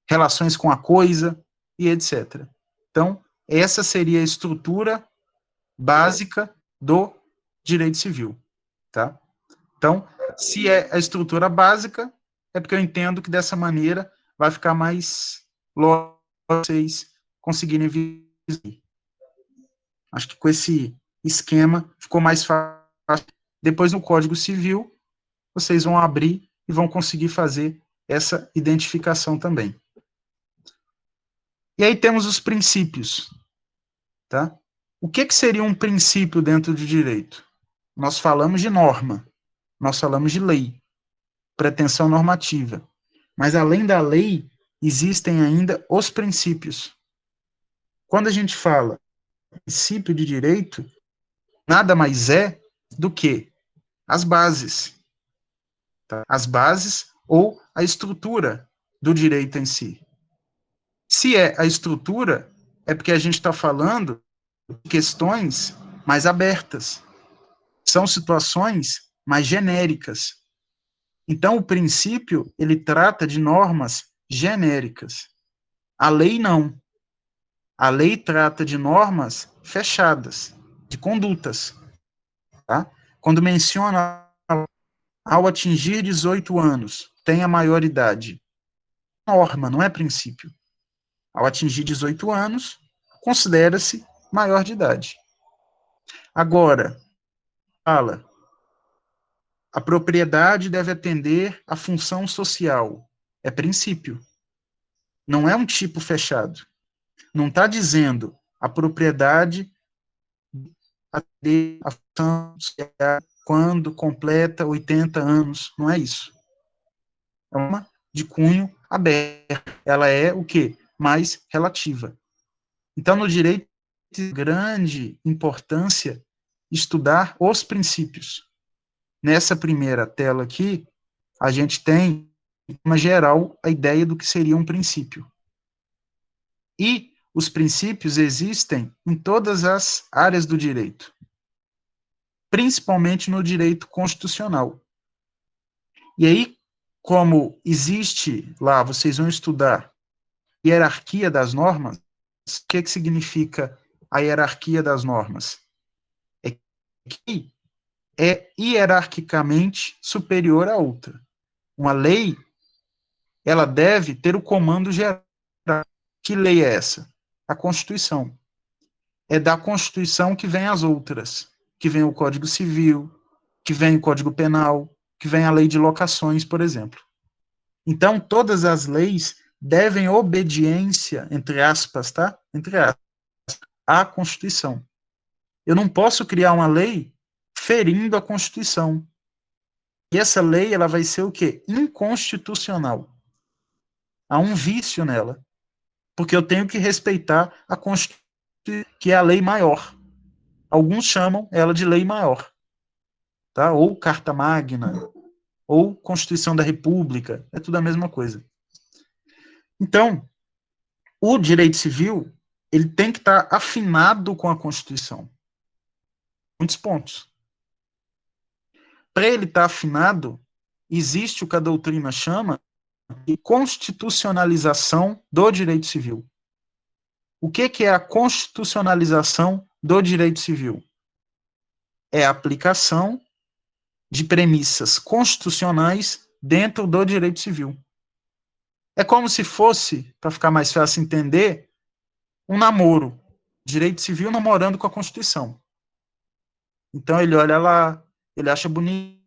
Speaker 1: relações com a coisa e etc. Então, essa seria a estrutura básica do direito civil, tá? Então, se é a estrutura básica, é porque eu entendo que dessa maneira vai ficar mais lógico vocês conseguirem ver. Acho que com esse esquema ficou mais fácil. Depois, no Código Civil, vocês vão abrir e vão conseguir fazer essa identificação também. E aí temos os princípios, tá? O que seria um princípio dentro do direito? Nós falamos de norma, nós falamos de lei, pretensão normativa. Mas além da lei, existem ainda os princípios. Quando a gente fala princípio de direito, nada mais é do que as bases. Tá? As bases ou a estrutura do direito em si. Se é a estrutura, é porque a gente está falando de questões mais abertas. São situações mais genéricas. Então, o princípio, ele trata de normas genéricas. A lei não. A lei trata de normas fechadas, de condutas. Tá? Quando menciona ao atingir 18 anos, tem a maioridade. Norma, não é princípio. Ao atingir 18 anos, considera-se maior de idade. Agora, fala, a propriedade deve atender à função social. É princípio. Não é um tipo fechado. Não está dizendo a propriedade atender à função social quando completa 80 anos. Não é isso. É uma de cunho aberto. Ela é o quê? Mais relativa. Então, no direito, de grande importância estudar os princípios. Nessa primeira tela aqui, a gente tem, de forma geral, a ideia do que seria um princípio. E os princípios existem em todas as áreas do direito, principalmente no direito constitucional. E aí, como existe lá, vocês vão estudar hierarquia das normas, o que significa a hierarquia das normas? É que é hierarquicamente superior à outra. Uma lei, ela deve ter o comando geral. Que lei é essa? A Constituição. É da Constituição que vem as outras, que vem o Código Civil, que vem o Código Penal, que vem a Lei de Locações, por exemplo. Então, todas as leis devem obediência, entre aspas, tá? Entre aspas, à Constituição. Eu não posso criar uma lei ferindo a Constituição. E essa lei, ela vai ser o quê? Inconstitucional. Há um vício nela. Porque eu tenho que respeitar a Constituição, que é a lei maior. Alguns chamam ela de lei maior. Tá? Ou Carta Magna, ou Constituição da República. É tudo a mesma coisa. Então, o direito civil, ele tem que estar afinado com a Constituição. Muitos pontos. Para ele estar afinado, existe o que a doutrina chama de constitucionalização do direito civil. O que é a constitucionalização do direito civil? É a aplicação de premissas constitucionais dentro do direito civil. É como se fosse, para ficar mais fácil entender, um namoro. Direito civil namorando com a Constituição. Então ele olha lá, ele acha bonito,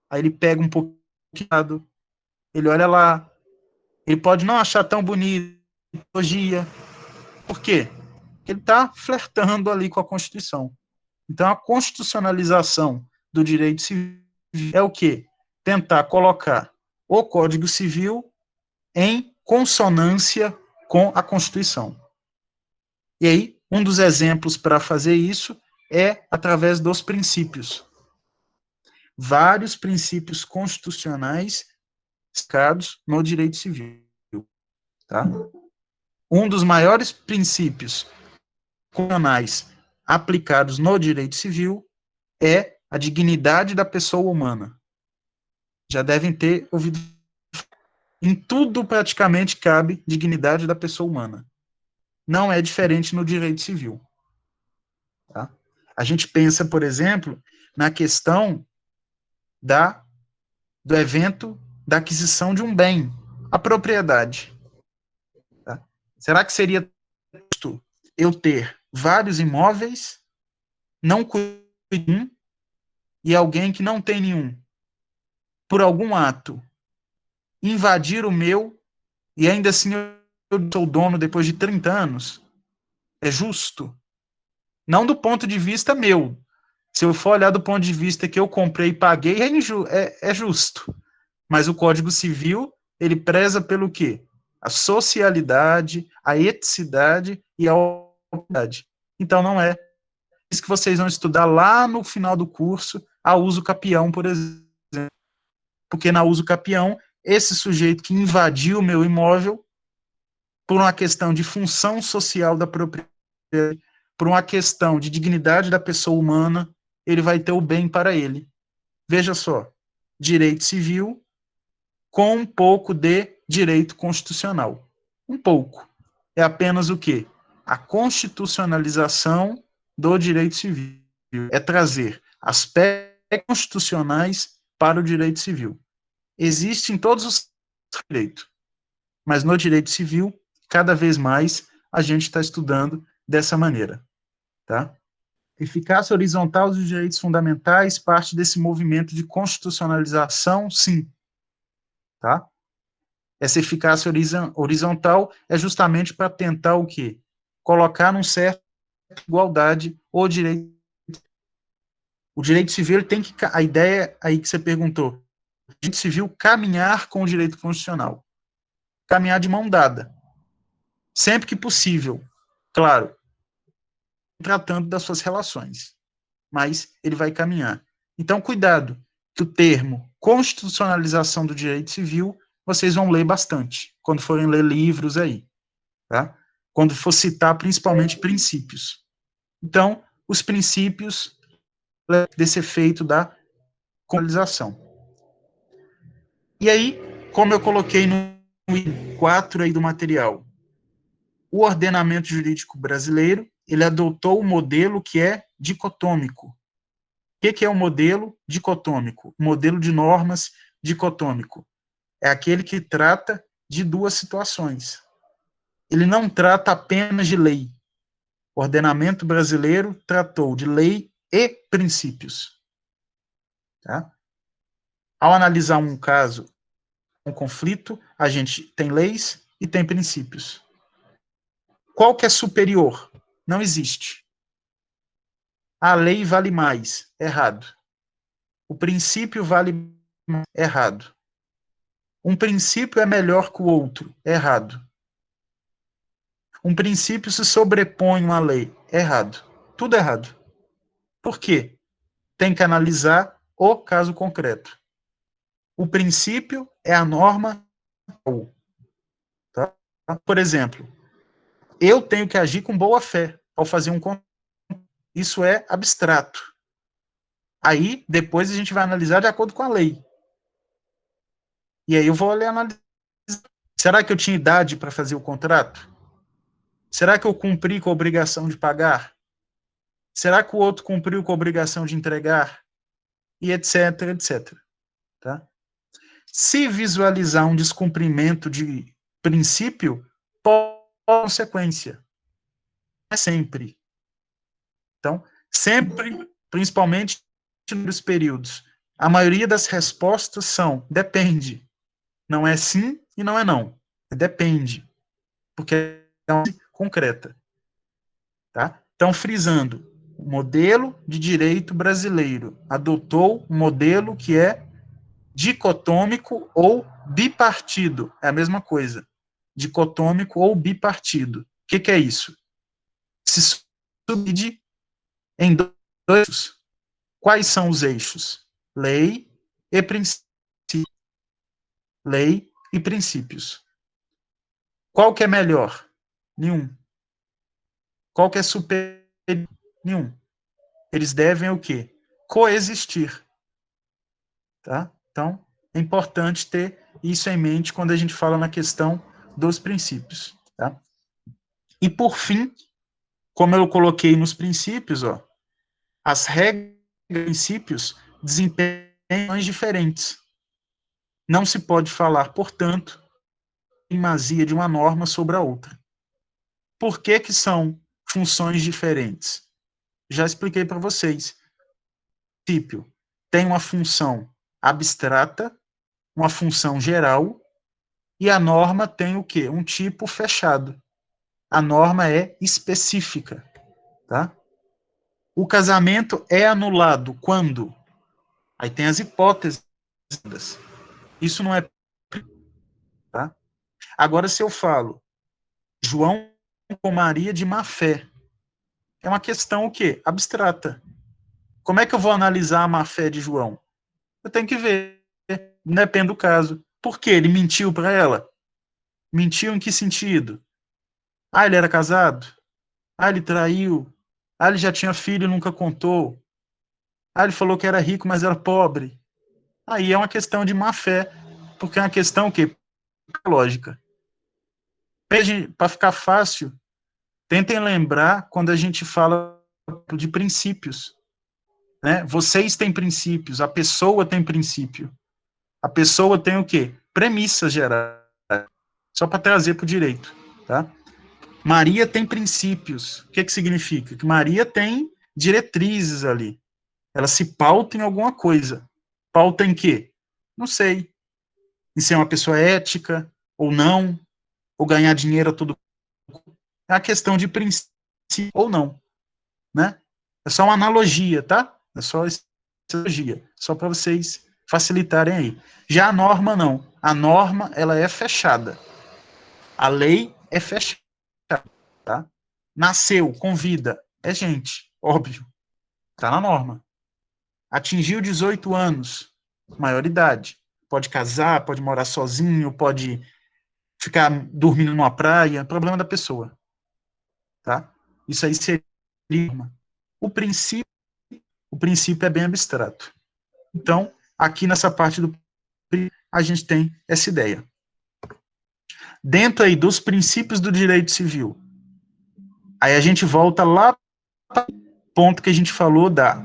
Speaker 1: aí ele pega um pouquinho, ele olha lá, ele pode não achar tão bonito, elogia. Por quê? Porque ele está flertando ali com a Constituição. Então a constitucionalização do direito civil é o quê? Tentar colocar o Código Civil em consonância com a Constituição. E aí, um dos exemplos para fazer isso é através dos princípios. Vários princípios constitucionais explicados no direito civil. Tá? Um dos maiores princípios constitucionais aplicados no direito civil é a dignidade da pessoa humana. Já devem ter ouvido. Em tudo praticamente cabe dignidade da pessoa humana. Não é diferente no direito civil. Tá? A gente pensa, por exemplo, na questão do evento da aquisição de um bem, a propriedade. Tá? Será que seria justo eu ter vários imóveis, não cuidar de um, e alguém que não tem nenhum, por algum ato, invadir o meu, e ainda assim eu sou dono depois de 30 anos? É justo? Não do ponto de vista meu. Se eu for olhar do ponto de vista que eu comprei e paguei, é justo. Mas o Código Civil, ele preza pelo quê? A socialidade, a eticidade e a oportunidade. Então, não é isso que vocês vão estudar lá no final do curso, a uso capião, por exemplo. Porque na uso capião, esse sujeito que invadiu o meu imóvel, por uma questão de função social da propriedade, por uma questão de dignidade da pessoa humana, ele vai ter o bem para ele. Veja só, direito civil com um pouco de direito constitucional. Um pouco. É apenas o quê? A constitucionalização do direito civil. É trazer aspectos constitucionais para o direito civil. Existe em todos os direitos, mas no direito civil, cada vez mais, a gente está estudando dessa maneira. Tá? Eficácia horizontal dos direitos fundamentais parte desse movimento de constitucionalização, sim. Tá? Essa eficácia horizontal é justamente para tentar o quê? Colocar num certo igualdade o direito. O direito civil tem que. A ideia aí que você perguntou, o direito civil caminhar com o direito constitucional. Caminhar de mão dada. Sempre que possível. Claro, tratando das suas relações. Mas ele vai caminhar. Então, cuidado, que o termo constitucionalização do direito civil, vocês vão ler bastante, quando forem ler livros aí. Tá? Quando for citar principalmente princípios. Então, os princípios desse efeito da constitucionalização. E aí, como eu coloquei no item 4 aí do material, o ordenamento jurídico brasileiro, ele adotou o modelo que é dicotômico. O que é o modelo dicotômico? O modelo de normas dicotômico. É aquele que trata de duas situações. Ele não trata apenas de lei. O ordenamento brasileiro tratou de lei e princípios. Tá? Ao analisar um caso, um conflito, a gente tem leis e tem princípios. Qual que é superior? Não existe. A lei vale mais. Errado. O princípio vale mais. Errado. Um princípio é melhor que o outro. Errado. Um princípio se sobrepõe a uma lei. Errado. Tudo errado. Por quê? Tem que analisar o caso concreto. O princípio é a norma. Tá? Por exemplo, eu tenho que agir com boa fé ao fazer um contrato. Isso é abstrato. Aí, depois a gente vai analisar de acordo com a lei. E aí eu vou analisar. Será que eu tinha idade para fazer o contrato? Será que eu cumpri com a obrigação de pagar? Será que o outro cumpriu com a obrigação de entregar? E etc, etc. Tá? Se visualizar um descumprimento de princípio, pode consequência. Não é sempre. Então, sempre, principalmente nos períodos, a maioria das respostas são depende. Não é sim e não é não. Depende. Porque é uma concreta. Tá? Então, frisando, o modelo de direito brasileiro adotou um modelo que é dicotômico ou bipartido. É a mesma coisa. Dicotômico ou bipartido. O que é isso? Se subdivide em dois eixos. Quais são os eixos? Lei e princípio. Lei e princípios. Qual que é melhor? Nenhum. Qual que é superior? Nenhum. Eles devem o quê? Coexistir. Tá? Então, é importante ter isso em mente quando a gente fala na questão dos princípios, tá? E por fim, como eu coloquei nos princípios, ó, as regras e princípios desempenham funções diferentes. Não se pode falar, portanto, primazia de uma norma sobre a outra. Por que que são funções diferentes? Já expliquei para vocês. O princípio tem uma função abstrata, uma função geral, e a norma tem o quê? Um tipo fechado. A norma é específica, tá? O casamento é anulado quando? Aí tem as hipóteses. Isso não é, tá? Agora, se eu falo João com Maria de má fé, é uma questão o quê? Abstrata. Como é que eu vou analisar a má fé de João? Eu tenho que ver, depende do caso. Por quê? Ele mentiu para ela? Mentiu em que sentido? Ah, ele era casado? Ah, ele traiu? Ah, ele já tinha filho e nunca contou? Ah, ele falou que era rico, mas era pobre? Aí é uma questão de má fé, porque é uma questão o quê? Lógica. Para ficar fácil, tentem lembrar quando a gente fala de princípios. Né? Vocês têm princípios, a pessoa tem princípio. A pessoa tem o quê? Premissas gerais. Só para trazer para o direito. Tá? Maria tem princípios. O que, que significa? Que Maria tem diretrizes ali. Ela se pauta em alguma coisa. Pauta em quê? Não sei. Em ser uma pessoa ética ou não, ou ganhar dinheiro a todo. É a questão de princípio ou não, né? É só uma analogia, tá? É só analogia, só para vocês facilitarem aí. Já a norma não. A norma ela é fechada. A lei é fechada, tá? Nasceu com vida, é gente, óbvio. Tá na norma. Atingiu 18 anos, maioridade. Pode casar, pode morar sozinho, pode ficar dormindo numa praia, problema da pessoa, tá? Isso aí seria o princípio. O princípio é bem abstrato. Então, aqui nessa parte do a gente tem essa ideia. Dentro aí dos princípios do direito civil, aí a gente volta lá para o ponto que a gente falou da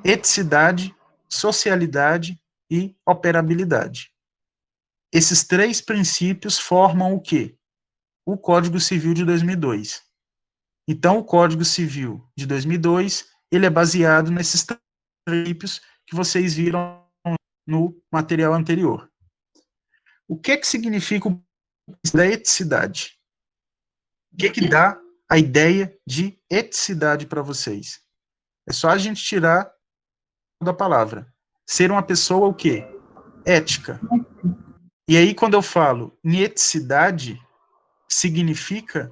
Speaker 1: eticidade, socialidade e operabilidade. Esses três princípios formam o quê? O Código Civil de 2002. Então, o Código Civil de 2002, ele é baseado nesses princípios que vocês viram no material anterior. O que significa o da eticidade? O que dá a ideia de eticidade para vocês? É só a gente tirar da palavra. Ser uma pessoa o quê? Ética. E aí, quando eu falo em eticidade, significa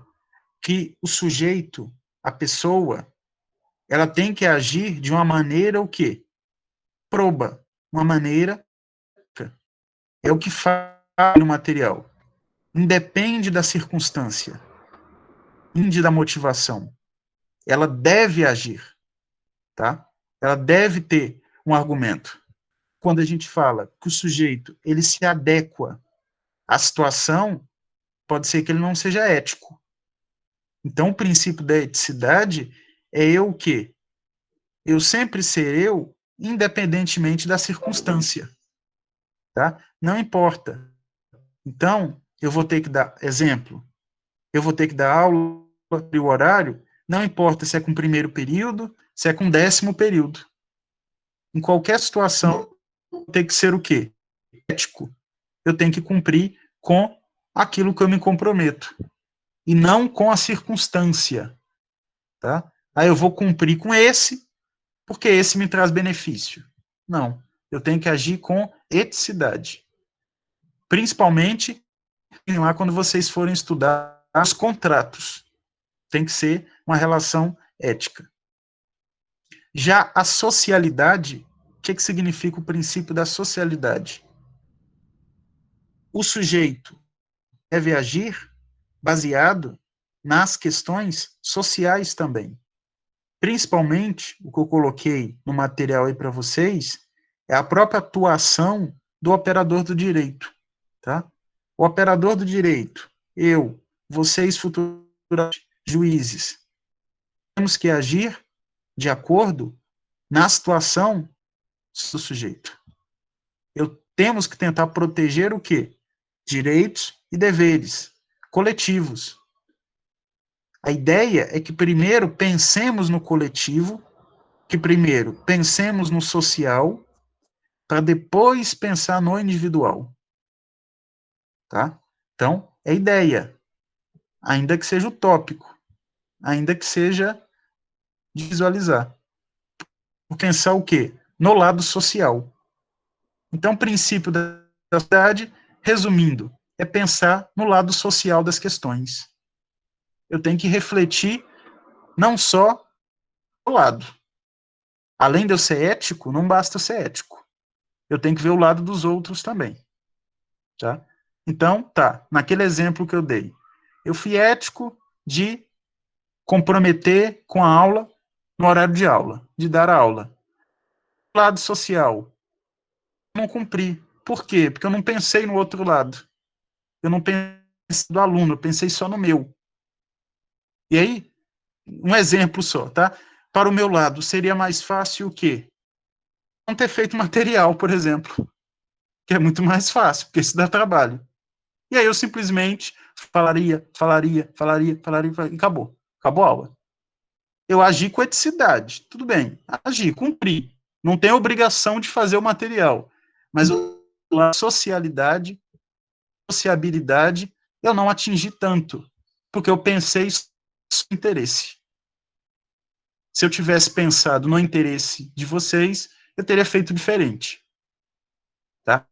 Speaker 1: que o sujeito, a pessoa, ela tem que agir de uma maneira o quê? Proba. Uma maneira é o que faz no material. Independe da circunstância, independe da motivação. Ela deve agir, tá? Ela deve ter um argumento. Quando a gente fala que o sujeito ele se adequa à situação, pode ser que ele não seja ético. Então, o princípio da eticidade é eu o quê? Eu sempre ser eu, independentemente da circunstância, tá? Não importa. Então, eu vou ter que dar exemplo. Eu vou ter que dar aula e o horário, não importa se é com primeiro período, se é com 10º período. Em qualquer situação, tem que ser o quê? Ético. Eu tenho que cumprir com aquilo que eu me comprometo. E não com a circunstância. Tá? Aí eu vou cumprir com esse, porque esse me traz benefício. Não. Eu tenho que agir com eticidade. Principalmente lá quando vocês forem estudar os contratos. Tem que ser uma relação ética. Já a socialidade, o que significa o princípio da socialidade? O sujeito deve agir baseado nas questões sociais também. Principalmente, o que eu coloquei no material aí para vocês, é a própria atuação do operador do direito. tá? O operador do direito, eu, vocês, futuros juízes, temos que agir de acordo na situação do sujeito. Temos que tentar proteger o quê? Direitos e deveres coletivos. A ideia é que primeiro pensemos no coletivo, que primeiro pensemos no social, para depois pensar no individual. Tá? Então, é ideia, ainda que seja utópico, ainda que seja de visualizar. Pensar o quê? No lado social. Então, o princípio da sociedade, resumindo, é pensar no lado social das questões. Eu tenho que refletir não só o lado. Além de eu ser ético, não basta eu ser ético. Eu tenho que ver o lado dos outros também. Tá? Então, tá, naquele exemplo que eu dei, eu fui ético de comprometer com a aula no horário de aula, de dar a aula. Lado social, não cumpri. Por quê? Porque eu não pensei no outro lado. Eu não pensei do aluno, eu pensei só no meu. E aí, um exemplo só, tá? Para o meu lado, seria mais fácil o quê? Não ter feito material, por exemplo, que é muito mais fácil, porque isso dá trabalho. E aí eu simplesmente falaria, e acabou. Acabou a aula. Eu agi com eticidade, tudo bem, agi, cumpri. Não tenho obrigação de fazer o material, mas a socialidade, sociabilidade, eu não atingi tanto, porque eu pensei no interesse. Se eu tivesse pensado no interesse de vocês, eu teria feito diferente. Tá?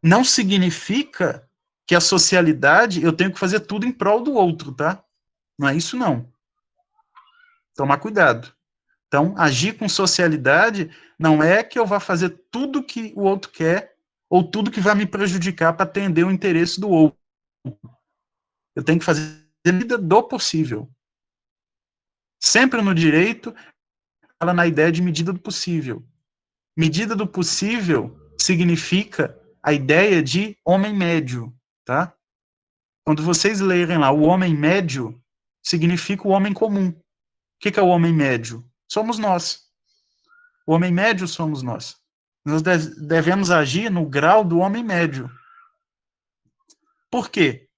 Speaker 1: Não significa que a socialidade eu tenho que fazer tudo em prol do outro, tá? Não é isso, não. Tomar cuidado. Então, agir com socialidade não é que eu vá fazer tudo que o outro quer ou tudo que vai me prejudicar para atender o interesse do outro. Eu tenho que fazer a medida do possível. Sempre no direito, fala na ideia de medida do possível. Medida do possível significa a ideia de homem médio, tá? Quando vocês lerem lá o homem médio, significa o homem comum. O que é o homem médio? Somos nós. O homem médio somos nós. Nós devemos agir no grau do homem médio. Por quê?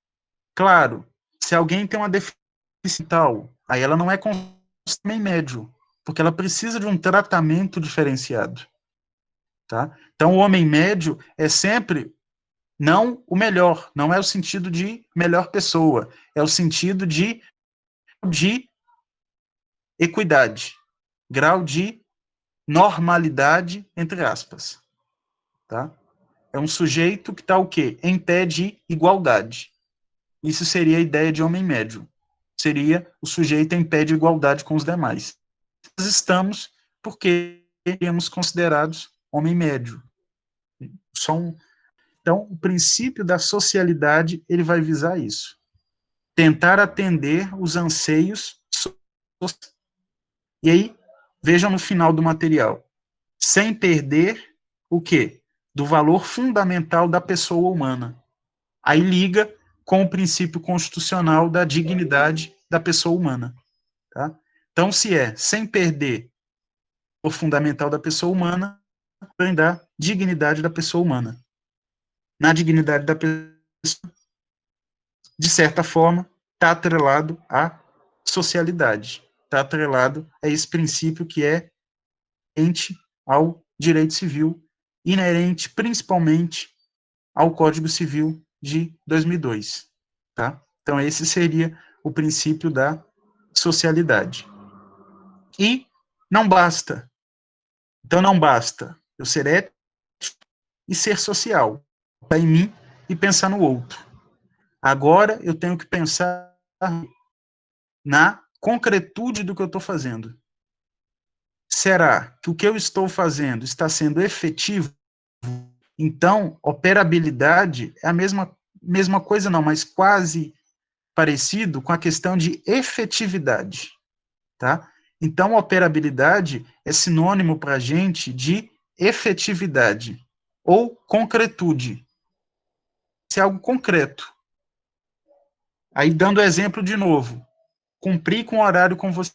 Speaker 1: Claro, se alguém tem uma deficiência mental, aí ela não é homem médio, porque ela precisa de um tratamento diferenciado. Tá? Então, o homem médio é sempre não o melhor, não é o sentido de melhor pessoa, é o sentido de equidade, grau de normalidade, entre aspas. Tá? É um sujeito que está o quê? Em pé de igualdade. Isso seria a ideia de homem médio. Seria o sujeito em pé de igualdade com os demais. Nós estamos porque seríamos considerados homem médio. Então, o princípio da socialidade, ele vai visar isso. Tentar atender os anseios. E aí, vejam no final do material. Sem perder o quê? Do valor fundamental da pessoa humana. Aí liga com o princípio constitucional da dignidade da pessoa humana. Tá? Então, se é sem perder o fundamental da pessoa humana, vem da dignidade da pessoa humana. Na dignidade da pessoa, de certa forma, está atrelado à socialidade, está atrelado a esse princípio que é inerente ao direito civil, inerente principalmente ao Código Civil de 2002. Tá? Então, esse seria o princípio da socialidade. E não basta. Então, não basta eu ser ético e ser social. Pensar em mim e pensar no outro. Agora, eu tenho que pensar na concretude do que eu estou fazendo. Será que o que eu estou fazendo está sendo efetivo? Então, operabilidade é a mesma coisa, não, mas quase parecido com a questão de efetividade, tá? Então, operabilidade é sinônimo para a gente de efetividade ou concretude. ser algo concreto. Aí, dando exemplo de novo, cumprir com o horário com você,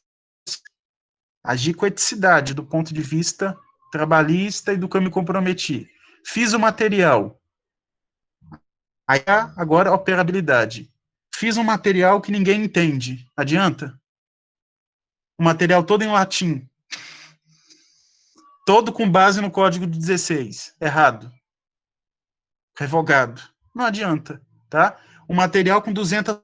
Speaker 1: agir com eticidade do ponto de vista trabalhista e do que eu me comprometi. Fiz o material. Aí, agora, a operabilidade. Fiz um material que ninguém entende. Adianta? O material todo em latim. Todo com base no código de 16. Errado. Revogado. Não adianta, tá? O material com 200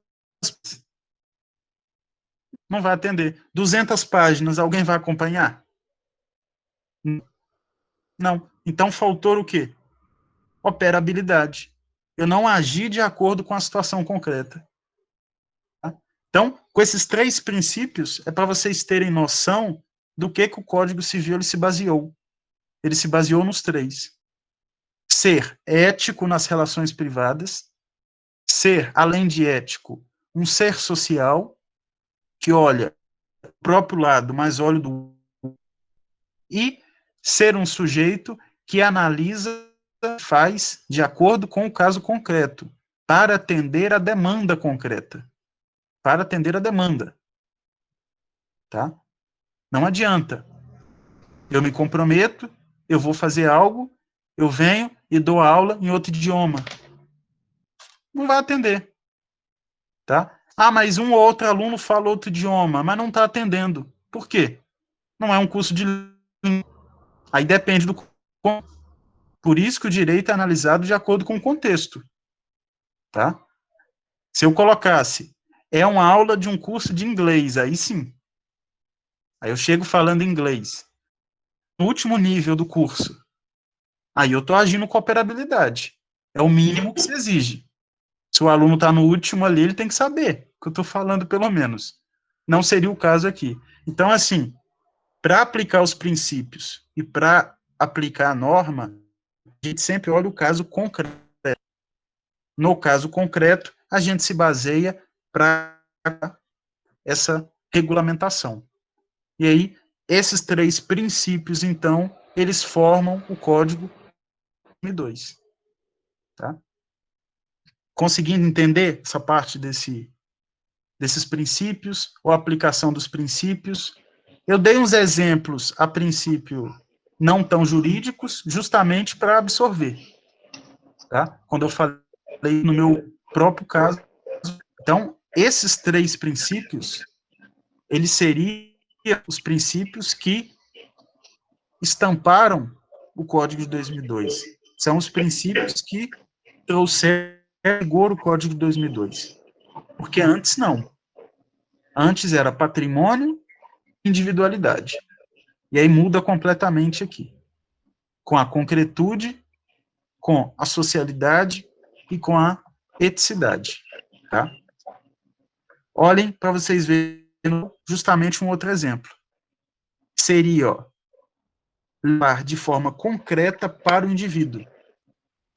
Speaker 1: não vai atender. 200 páginas, alguém vai acompanhar? Não. Então faltou o quê? Operabilidade. Eu não agi de acordo com a situação concreta. Tá? Então, com esses 3 princípios, é para vocês terem noção do que o Código Civil ele se baseou. Ele se baseou nos 3. Ser ético nas relações privadas, ser, além de ético, um ser social, que olha o próprio lado, mas olha do... E ser um sujeito que analisa, faz de acordo com o caso concreto, para atender a demanda concreta. Para atender a demanda. Tá? Não adianta. Eu me comprometo, eu vou fazer algo, eu venho e dou aula em outro idioma. Não vai atender. Tá? Ah, mas um ou outro aluno fala outro idioma, mas não está atendendo. Por quê? Não é um curso de língua. Aí depende do... Por isso que o direito é analisado de acordo com o contexto. Tá? Se eu colocasse, é uma aula de um curso de inglês, aí sim. Aí eu chego falando inglês. No último nível do curso. Aí eu estou agindo com operabilidade. É o mínimo que se exige. Se o aluno está no último ali, ele tem que saber o que eu estou falando, pelo menos. Não seria o caso aqui. Então, assim, para aplicar os princípios e para aplicar a norma, a gente sempre olha o caso concreto. No caso concreto, a gente se baseia para essa regulamentação. E aí, esses 3 princípios, então, eles formam o Código 2002. Tá? Conseguindo entender essa parte desses princípios, ou aplicação dos princípios? Eu dei uns exemplos, a princípio, não tão jurídicos, justamente para absorver. Tá? Quando eu falei no meu próprio caso. Então, esses 3 princípios, eles seriam os princípios que estamparam o Código de 2002. São os princípios que trouxeram rigor o Código de 2002. Porque antes não. Antes era patrimônio e individualidade. E aí muda completamente aqui. Com a concretude, com a socialidade e com a eticidade. Tá? Olhem para vocês verem justamente um outro exemplo. Seria, ó, levar de forma concreta para o indivíduo.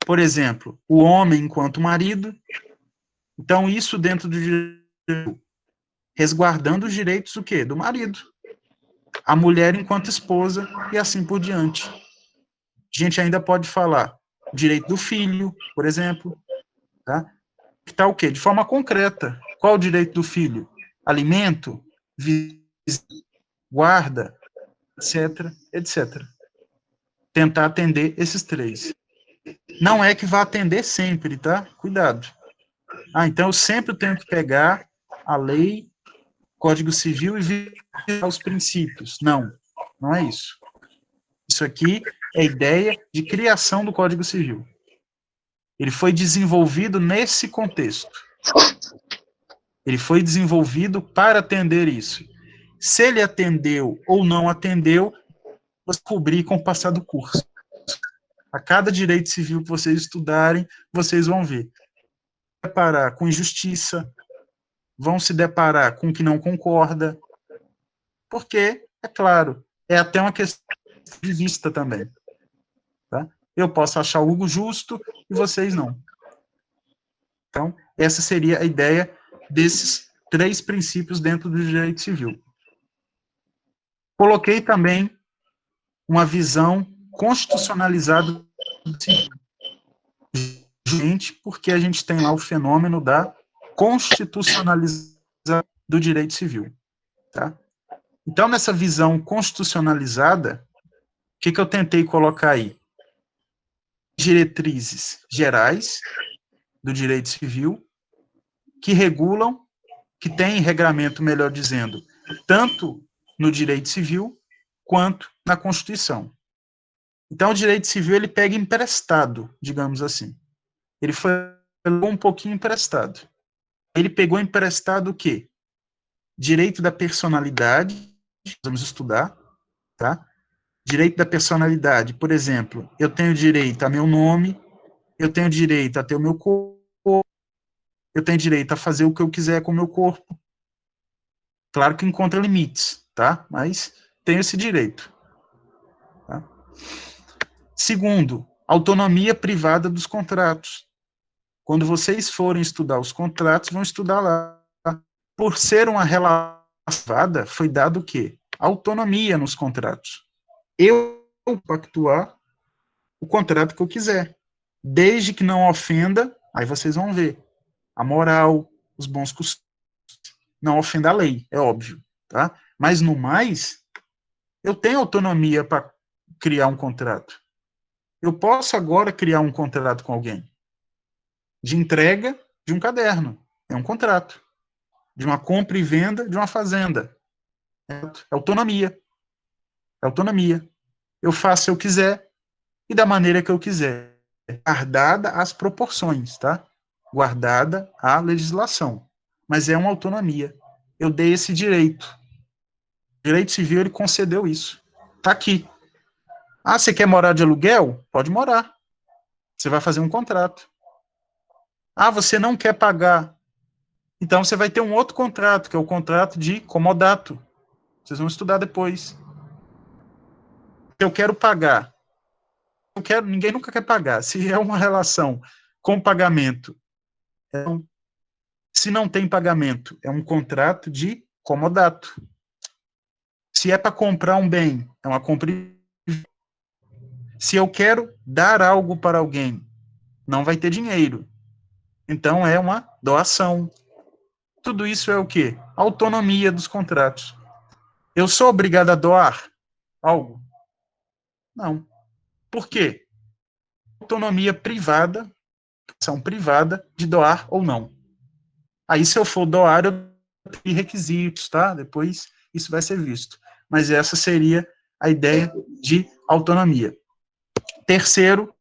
Speaker 1: Por exemplo, o homem enquanto marido. Então, isso dentro do direito, resguardando os direitos do quê? Do marido. A mulher enquanto esposa e assim por diante. A gente ainda pode falar o direito do filho, por exemplo, tá? Que tá o quê? De forma concreta. Qual o direito do filho? Alimento, guarda, etc, etc. Tentar atender esses 3. Não é que vá atender sempre, tá? Cuidado. Ah, então eu sempre tenho que pegar a lei, Código Civil e ver os princípios. Não, não é isso. Isso aqui é a ideia de criação do Código Civil. Ele foi desenvolvido nesse contexto. Ele foi desenvolvido para atender isso. Se ele atendeu ou não atendeu, você cobrir com o passar do curso. A cada direito civil que vocês estudarem, vocês vão ver. Deparar com injustiça, vão se deparar com o que não concorda, porque, é claro, é até uma questão de vista também. Tá? Eu posso achar algo justo e vocês não. Então, essa seria a ideia desses 3 princípios dentro do direito civil. Coloquei também uma visão constitucionalizada do civil. justamente porque a gente tem lá o fenômeno da constitucionalização do direito civil, tá? Então, nessa visão constitucionalizada, o que eu tentei colocar aí? Diretrizes gerais do direito civil que regulam, que têm regramento, melhor dizendo, tanto no direito civil quanto na Constituição. Então, o direito civil ele pega emprestado, digamos assim. Ele foi um pouquinho emprestado. Ele pegou emprestado o quê? Direito da personalidade, vamos estudar, tá? Direito da personalidade, por exemplo, eu tenho direito a meu nome, eu tenho direito a ter o meu corpo, eu tenho direito a fazer o que eu quiser com o meu corpo. Claro que encontra limites, tá? Mas tenho esse direito. Tá? Segundo, autonomia privada dos contratos. Quando vocês forem estudar os contratos, vão estudar lá. Por ser uma relação privada, foi dado o quê? Autonomia nos contratos. Eu pactuar o contrato que eu quiser, desde que não ofenda, aí vocês vão ver, a moral, os bons costumes, não ofenda a lei, é óbvio, tá? Mas no mais, eu tenho autonomia para criar um contrato. Eu posso agora criar um contrato com alguém de entrega de um caderno, é um contrato, de uma compra e venda de uma fazenda, é autonomia, é autonomia. Eu faço se eu quiser e da maneira que eu quiser, guardada as proporções, tá? Guardada a legislação, mas é uma autonomia. Eu dei esse direito. O direito civil ele concedeu isso. Tá aqui. Ah, você quer morar de aluguel? Pode morar. Você vai fazer um contrato. Ah, você não quer pagar. Então você vai ter um outro contrato, que é o contrato de comodato. Vocês vão estudar depois. Eu quero pagar. Eu quero, ninguém nunca quer pagar. Se é uma relação com pagamento, se não tem pagamento, é um contrato de comodato. Se é para comprar um bem, é uma compra. Se eu quero dar algo para alguém, não vai ter dinheiro. Então é uma doação. Tudo isso é o quê? Autonomia dos contratos. Eu sou obrigado a doar algo? Não. Por quê? Autonomia privada, ação privada de doar ou não. Aí, se eu for doar, eu tenho requisitos, tá? Depois isso vai ser visto. Mas essa seria a ideia de autonomia. Terceiro,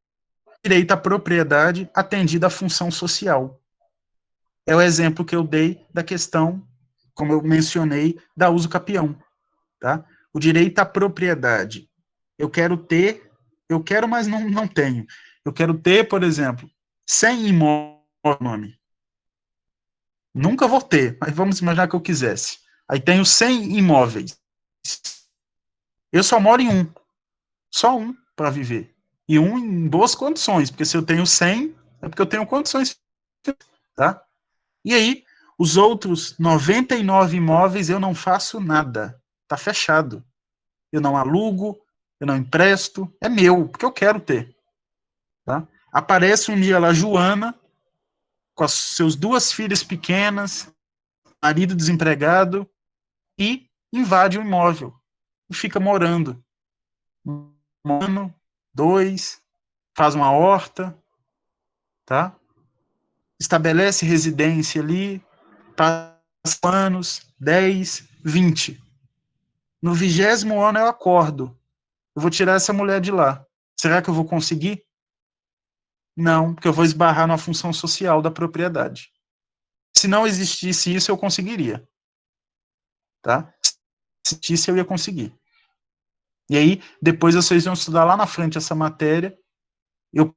Speaker 1: direito à propriedade atendida à função social. É o exemplo que eu dei da questão, como eu mencionei, da uso capião, tá? O direito à propriedade. Eu quero ter, eu quero, mas não tenho. Eu quero ter, por exemplo, 100 imóveis no nome. Nunca vou ter, mas vamos imaginar que eu quisesse. Aí tenho 100 imóveis. Eu só moro em um. Só um para viver. E um em boas condições, porque se eu tenho 100, é porque eu tenho condições, tá? E aí, os outros 99 imóveis eu não faço nada. Tá fechado. Eu não alugo, eu não empresto, é meu, porque eu quero ter. Tá? Aparece um dia lá Joana, com as seus 2 filhas pequenas, marido desempregado, e invade o imóvel. E fica morando. 1 ano, 2, faz uma horta, tá? Estabelece residência ali, passa anos, 10, 20. No 20º ano eu acordo. Eu vou tirar essa mulher de lá. Será que eu vou conseguir? Não, porque eu vou esbarrar na função social da propriedade. Se não existisse isso, eu conseguiria. Tá? Se existisse, eu ia conseguir. E aí, depois vocês vão estudar lá na frente essa matéria. Eu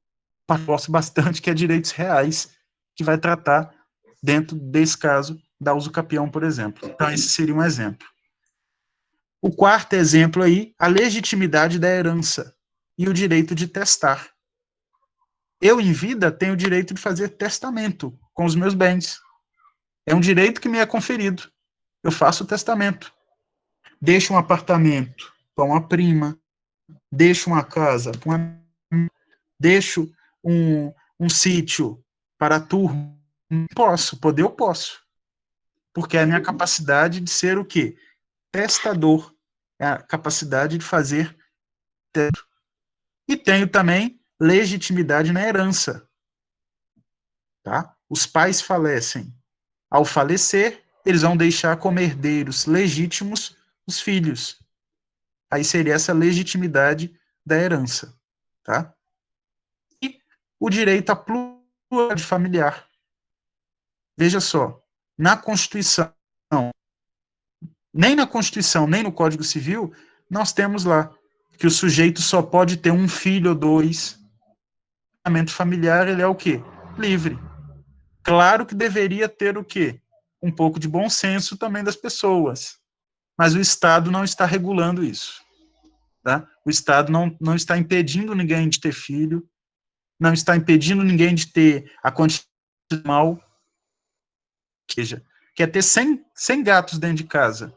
Speaker 1: gosto bastante, que é direitos reais, que vai tratar, dentro desse caso, da uso capião, por exemplo. Então, esse seria um exemplo. O quarto exemplo aí, a legitimidade da herança e o direito de testar. Eu, em vida, tenho o direito de fazer testamento com os meus bens. É um direito que me é conferido. Eu faço o testamento. Deixo um apartamento para uma prima, deixo uma casa para uma, deixo um sítio para a turma? Posso, poder eu posso. Porque é a minha capacidade de ser o quê? Testador. É a capacidade de fazer. E tenho também legitimidade na herança. Tá? Os pais falecem. Ao falecer, eles vão deixar como herdeiros legítimos os filhos. Aí seria essa legitimidade da herança. Tá? E o direito à pluralidade familiar. Veja só, na Constituição, nem na Constituição, nem no Código Civil, nós temos lá que o sujeito só pode ter um filho ou dois. O ordenamento familiar, ele é o quê? Livre. Claro que deveria ter o quê? Um pouco de bom senso também das pessoas. Mas o Estado não está regulando isso. Tá? O Estado não está impedindo ninguém de ter filho, não está impedindo ninguém de ter a quantidade de mal, seja, quer ter 100 gatos dentro de casa.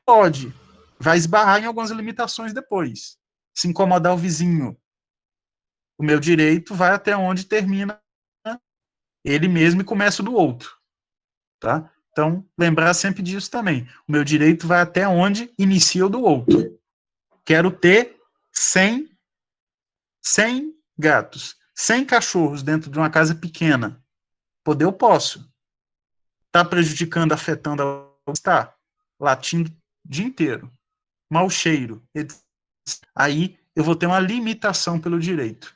Speaker 1: Pode, vai esbarrar em algumas limitações depois. Se incomodar o vizinho, o meu direito vai até onde termina ele mesmo e começa do outro. Tá? Então, lembrar sempre disso também. O meu direito vai até onde inicia o do outro. Quero ter 100 gatos, 100 cachorros dentro de uma casa pequena. Poder eu posso. Está prejudicando, afetando a... Está. Latindo o dia inteiro. Mau cheiro. Aí eu vou ter uma limitação pelo direito.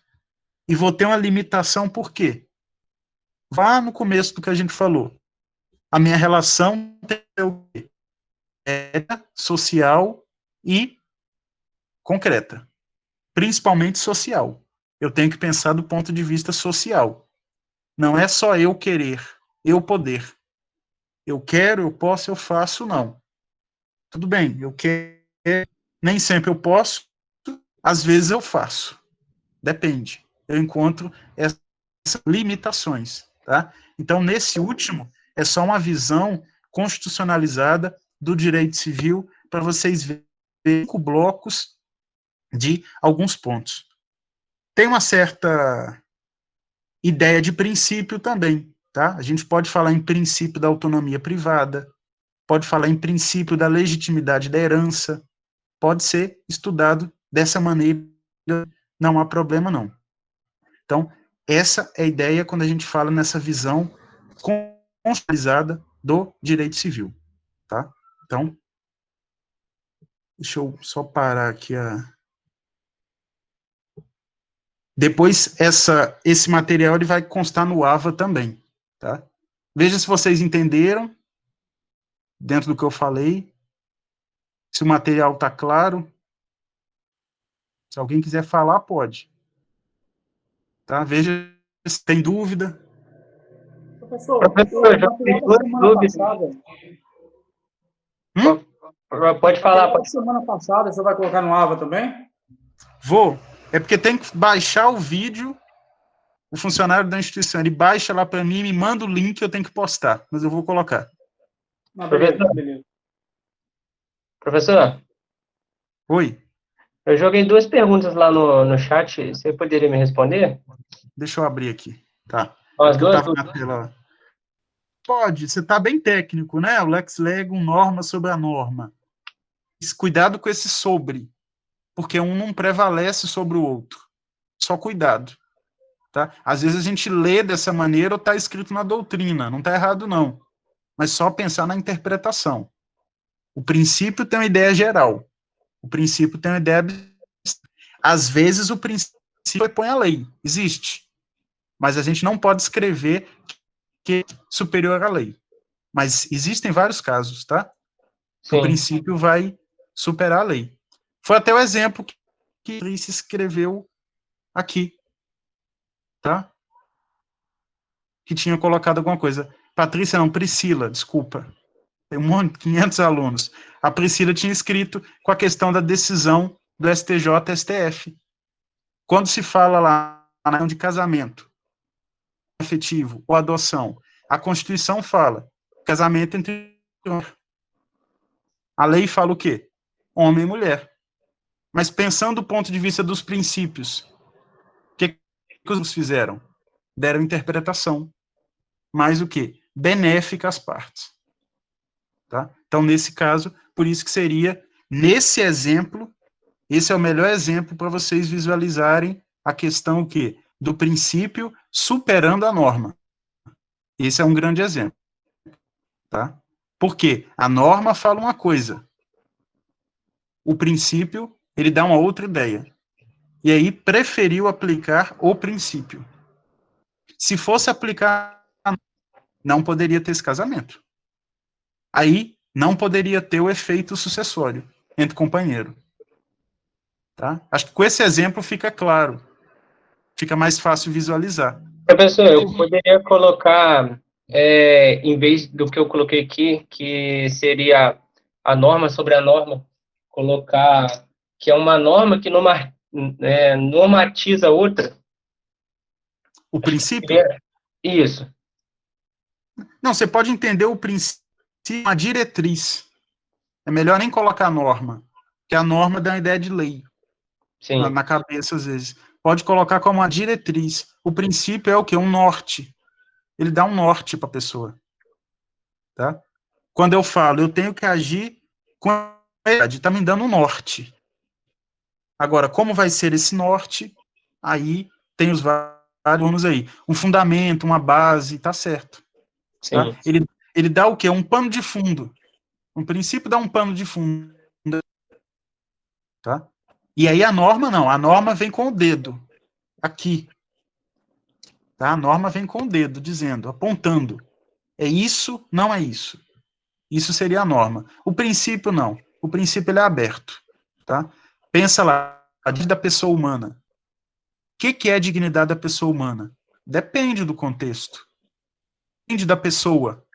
Speaker 1: E vou ter uma limitação por quê? Vá no começo do que a gente falou. A minha relação é social e concreta. Principalmente social. Eu tenho que pensar do ponto de vista social. Não é só eu querer, eu poder. Eu quero, eu posso, eu faço, não. Tudo bem, eu quero, nem sempre eu posso, às vezes eu faço. Depende. Eu encontro essas limitações, tá? Então, nesse último, é só uma visão constitucionalizada do direito civil para vocês verem 5 blocos de alguns pontos. Tem uma certa ideia de princípio também, tá? A gente pode falar em princípio da autonomia privada, pode falar em princípio da legitimidade da herança, pode ser estudado dessa maneira, não há problema não. Então, essa é a ideia quando a gente fala nessa visão constitucionalizada do direito civil, tá? Então, deixa eu só parar aqui a... Depois, esse material ele vai constar no AVA também, tá? Veja se vocês entenderam, dentro do que eu falei, se o material está claro. Se alguém quiser falar, pode. Tá? Veja se tem dúvida.
Speaker 2: Professor,
Speaker 3: Professor,
Speaker 2: o
Speaker 3: já
Speaker 2: material
Speaker 3: tem
Speaker 2: da
Speaker 3: duas
Speaker 2: semana
Speaker 3: dúvidas.
Speaker 2: passada,
Speaker 3: Pode falar.
Speaker 2: da semana passada, você vai colocar no AVA também?
Speaker 1: Vou. É porque tem que baixar o vídeo. O funcionário da instituição, ele baixa lá para mim, me manda o link, eu tenho que postar, mas eu vou colocar.
Speaker 2: Não, beleza, beleza.
Speaker 3: Professor,
Speaker 1: Oi,
Speaker 3: eu joguei duas perguntas lá no chat. Você poderia me responder?
Speaker 1: deixa eu abrir aqui. Tá. É
Speaker 3: As
Speaker 1: porque eu
Speaker 3: duas
Speaker 1: estava
Speaker 3: dúvidas.
Speaker 1: na tela. Pode, você está bem técnico, né? O lex legum, norma sobre a norma. Mas cuidado com esse sobre, porque um não prevalece sobre o outro. Só cuidado. Tá? Às vezes a gente lê dessa maneira ou está escrito na doutrina, não está errado não, mas só pensar na interpretação. O princípio tem uma ideia geral, o princípio tem uma ideia... Às vezes o princípio põe a lei, existe, mas a gente não pode escrever que é superior à lei. Mas existem vários casos, tá? Que o
Speaker 3: Sim.
Speaker 1: princípio vai superar a lei. Foi até o exemplo que se escreveu aqui, tá? Que tinha colocado alguma coisa. Patrícia, não, Priscila, desculpa. Tem 500 alunos. A Priscila tinha escrito com a questão da decisão do STJ-STF. Quando se fala lá de casamento afetivo ou adoção, a Constituição fala casamento entre... A lei fala o quê? Homem e mulher. Mas pensando do ponto de vista dos princípios, o que os fizeram? Deram interpretação. Mais o quê? Benéfica às partes. Tá? Então, nesse caso, por isso que seria, nesse exemplo, esse é o melhor exemplo para vocês visualizarem a questão o quê? Do princípio superando a norma. Esse é um grande exemplo. Tá? Porque a norma fala uma coisa, o princípio, ele dá uma outra ideia. E aí, preferiu aplicar o princípio. Se fosse aplicar, não poderia ter esse casamento. Aí, não poderia ter o efeito sucessório entre companheiro. Tá? Acho que com esse exemplo fica claro. Fica mais fácil visualizar.
Speaker 3: Professor, eu poderia colocar, em vez do que eu coloquei aqui, que seria a norma sobre a norma, colocar que é uma norma que normatiza outra.
Speaker 1: O princípio?
Speaker 3: Isso.
Speaker 1: Não, você pode entender o princípio, uma diretriz. É melhor nem colocar norma, que a norma dá uma ideia de lei.
Speaker 3: Sim.
Speaker 1: Na cabeça, às vezes. Pode colocar como uma diretriz. O princípio é o quê? Um norte. Ele dá um norte para a pessoa. Tá? Quando eu falo, eu tenho que agir com a verdade, está me dando um norte. Agora, como vai ser esse norte? Aí tem os vários aí. Um fundamento, uma base, tá certo. Tá? Ele dá o quê? Um pano de fundo. Um princípio dá um pano de fundo. Tá? E aí a norma não. A norma vem com o dedo. Aqui. Tá? A norma vem com o dedo, dizendo, apontando. É isso, não é isso. Isso seria a norma. O princípio, não. O princípio, ele é aberto. Tá? Pensa lá, a dignidade da pessoa humana. O que é a dignidade da pessoa humana? Depende do contexto. Depende da pessoa.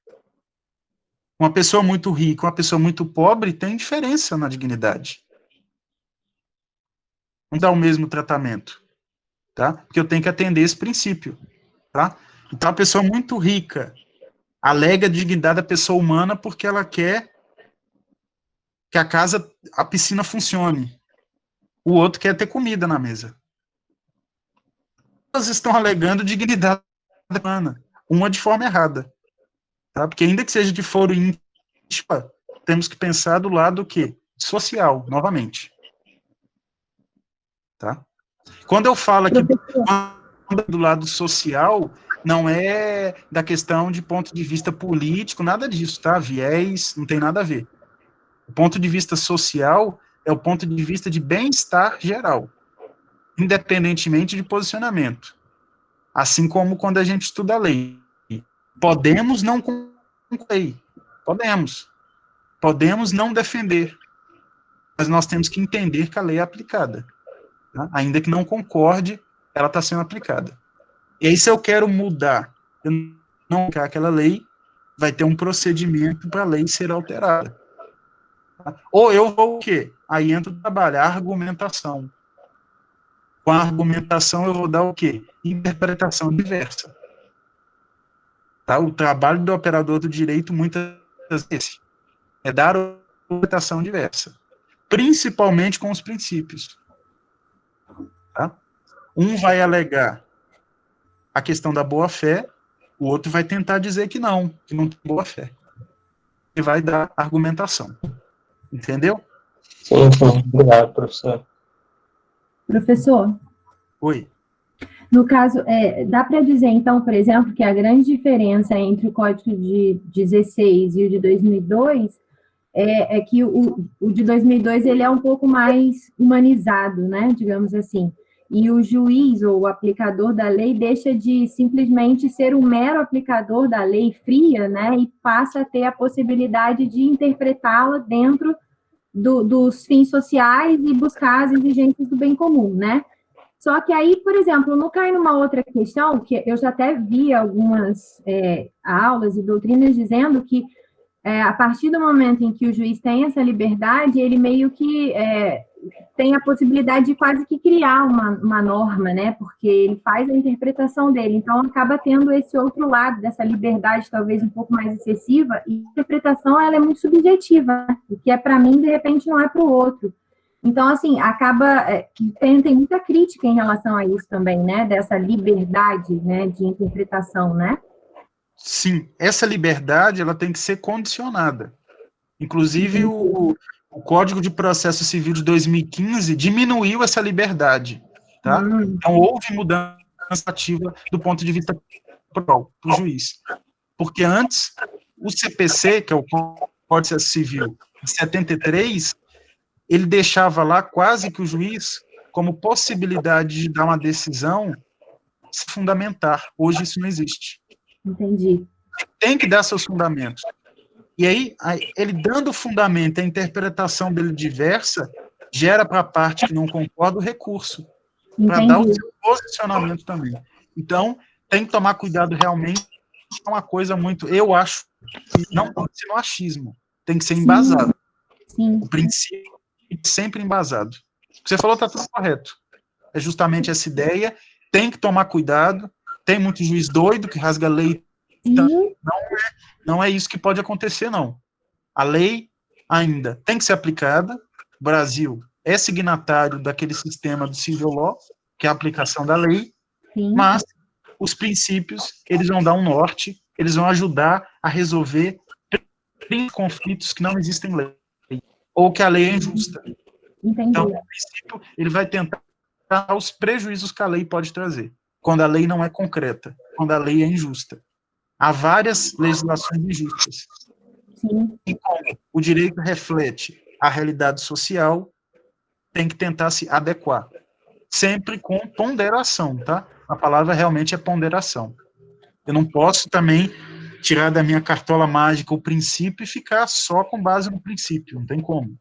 Speaker 1: Uma pessoa muito rica, uma pessoa muito pobre, tem diferença na dignidade. Não dá o mesmo tratamento. Tá? Porque eu tenho que atender esse princípio. Tá? Então, a pessoa muito rica alega a dignidade da pessoa humana porque ela quer que a piscina funcione. O outro quer ter comida na mesa. Elas estão alegando dignidade humana, uma de forma errada. Tá? Porque ainda que seja de foro íntimo, temos que pensar do lado do quê? Social, novamente. Tá? Quando eu falo aqui do lado social, não é da questão de ponto de vista político, nada disso, tá? Viés, não tem nada a ver. O ponto de vista social é o ponto de vista de bem-estar geral, independentemente de posicionamento. Assim como quando a gente estuda a lei. Podemos não concluir. Podemos não defender. Mas nós temos que entender que a lei é aplicada. Tá? Ainda que não concorde, ela está sendo aplicada. E aí, se eu quero mudar, eu não aplicar aquela lei, vai ter um procedimento para a lei ser alterada. Tá? Ou eu vou o quê? Aí entra o trabalho, a argumentação. Com a argumentação eu vou dar o quê? Interpretação diversa. Tá? O trabalho do operador do direito, muitas vezes, é dar uma interpretação diversa. Principalmente com os princípios. Tá? Um vai alegar a questão da boa-fé, o outro vai tentar dizer que não tem boa-fé. E vai dar argumentação. Entendeu?
Speaker 3: Sim. Obrigado, professor.
Speaker 4: Professor?
Speaker 1: Oi.
Speaker 4: No caso, dá para dizer, então, por exemplo, que a grande diferença entre o Código de 16 e o de 2002 é que o de 2002 ele é um pouco mais humanizado, né, digamos assim. E o juiz ou o aplicador da lei deixa de simplesmente ser um mero aplicador da lei fria, né, e passa a ter a possibilidade de interpretá-la dentro dos fins sociais e buscar as exigências do bem comum, né? Só que aí, por exemplo, não cai numa outra questão, que eu já até vi algumas aulas e doutrinas dizendo que a partir do momento em que o juiz tem essa liberdade, ele meio que tem a possibilidade de quase que criar uma norma, né? Porque ele faz a interpretação dele. Então, acaba tendo esse outro lado dessa liberdade, talvez um pouco mais excessiva, e a interpretação ela é muito subjetiva, né? O que é para mim, de repente, não é para o outro. Então, assim, acaba que tem muita crítica em relação a isso também, né? Dessa liberdade, né, de interpretação, né?
Speaker 1: Sim, essa liberdade ela tem que ser condicionada. Inclusive, o Código de Processo Civil de 2015 diminuiu essa liberdade, tá? Então, houve mudança ativa do ponto de vista pro juiz. Porque antes, o CPC, que é o Código de Processo Civil, de 73, ele deixava lá quase que o juiz como possibilidade de dar uma decisão se fundamentar. Hoje isso não existe.
Speaker 4: Entendi.
Speaker 1: Tem que dar seus fundamentos. E aí, ele dando fundamento, a interpretação dele diversa, gera para a parte que não concorda o recurso, para dar o seu posicionamento também. Então, tem que tomar cuidado realmente, é uma coisa muito, eu acho, que não pode ser no achismo, tem que ser embasado.
Speaker 4: Sim.
Speaker 1: O princípio é sempre embasado. O que você falou está tudo correto. É justamente essa ideia, tem que tomar cuidado, tem muito juiz doido que rasga a lei. Então, não é isso que pode acontecer, não. A lei ainda tem que ser aplicada. O Brasil é signatário daquele sistema do civil law, que é a aplicação da lei, mas os princípios, eles vão dar um norte, eles vão ajudar a resolver conflitos que não existem em lei, ou que a lei é injusta. Então, o princípio, ele vai tentar os prejuízos que a lei pode trazer, quando a lei não é concreta, quando a lei é injusta. Há várias legislações injustas.
Speaker 4: Sim.
Speaker 1: E como o direito reflete a realidade social, tem que tentar se adequar. Sempre com ponderação, tá? A palavra realmente é ponderação. Eu não posso também tirar da minha cartola mágica o princípio e ficar só com base no princípio. Não tem como.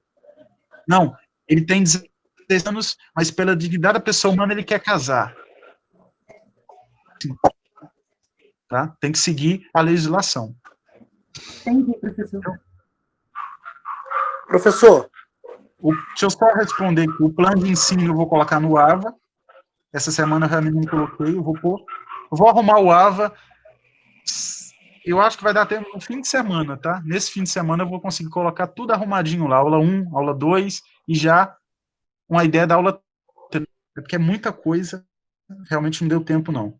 Speaker 1: Não, ele tem 16 anos, mas pela dignidade da pessoa humana ele quer casar. Sim. Tá? Tem que seguir a legislação.
Speaker 4: Entendi, professor.
Speaker 2: Professor.
Speaker 1: Deixa eu só responder aqui. O plano de ensino eu vou colocar no AVA. Essa semana eu realmente não coloquei. Eu vou arrumar o AVA. Eu acho que vai dar tempo no fim de semana, tá? Nesse fim de semana eu vou conseguir colocar tudo arrumadinho lá. Aula 1, aula 2 e já uma ideia da aula 3. Porque é muita coisa. Realmente não deu tempo, não.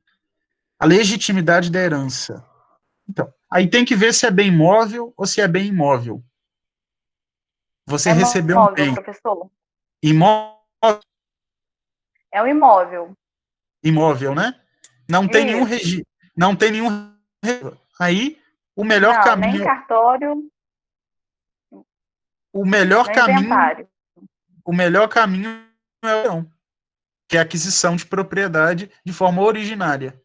Speaker 1: A legitimidade da herança. Então, aí tem que ver se é bem móvel ou se é bem imóvel. Você recebeu um bem.
Speaker 5: Professor.
Speaker 1: Imóvel.
Speaker 5: É o imóvel.
Speaker 1: Imóvel, né? Não tem nenhum registro. Não tem nenhum. Aí, o melhor caminho.
Speaker 5: Nem cartório.
Speaker 1: O melhor caminho.
Speaker 5: Inventário.
Speaker 1: O melhor caminho é o leão, que é a aquisição de propriedade de forma originária.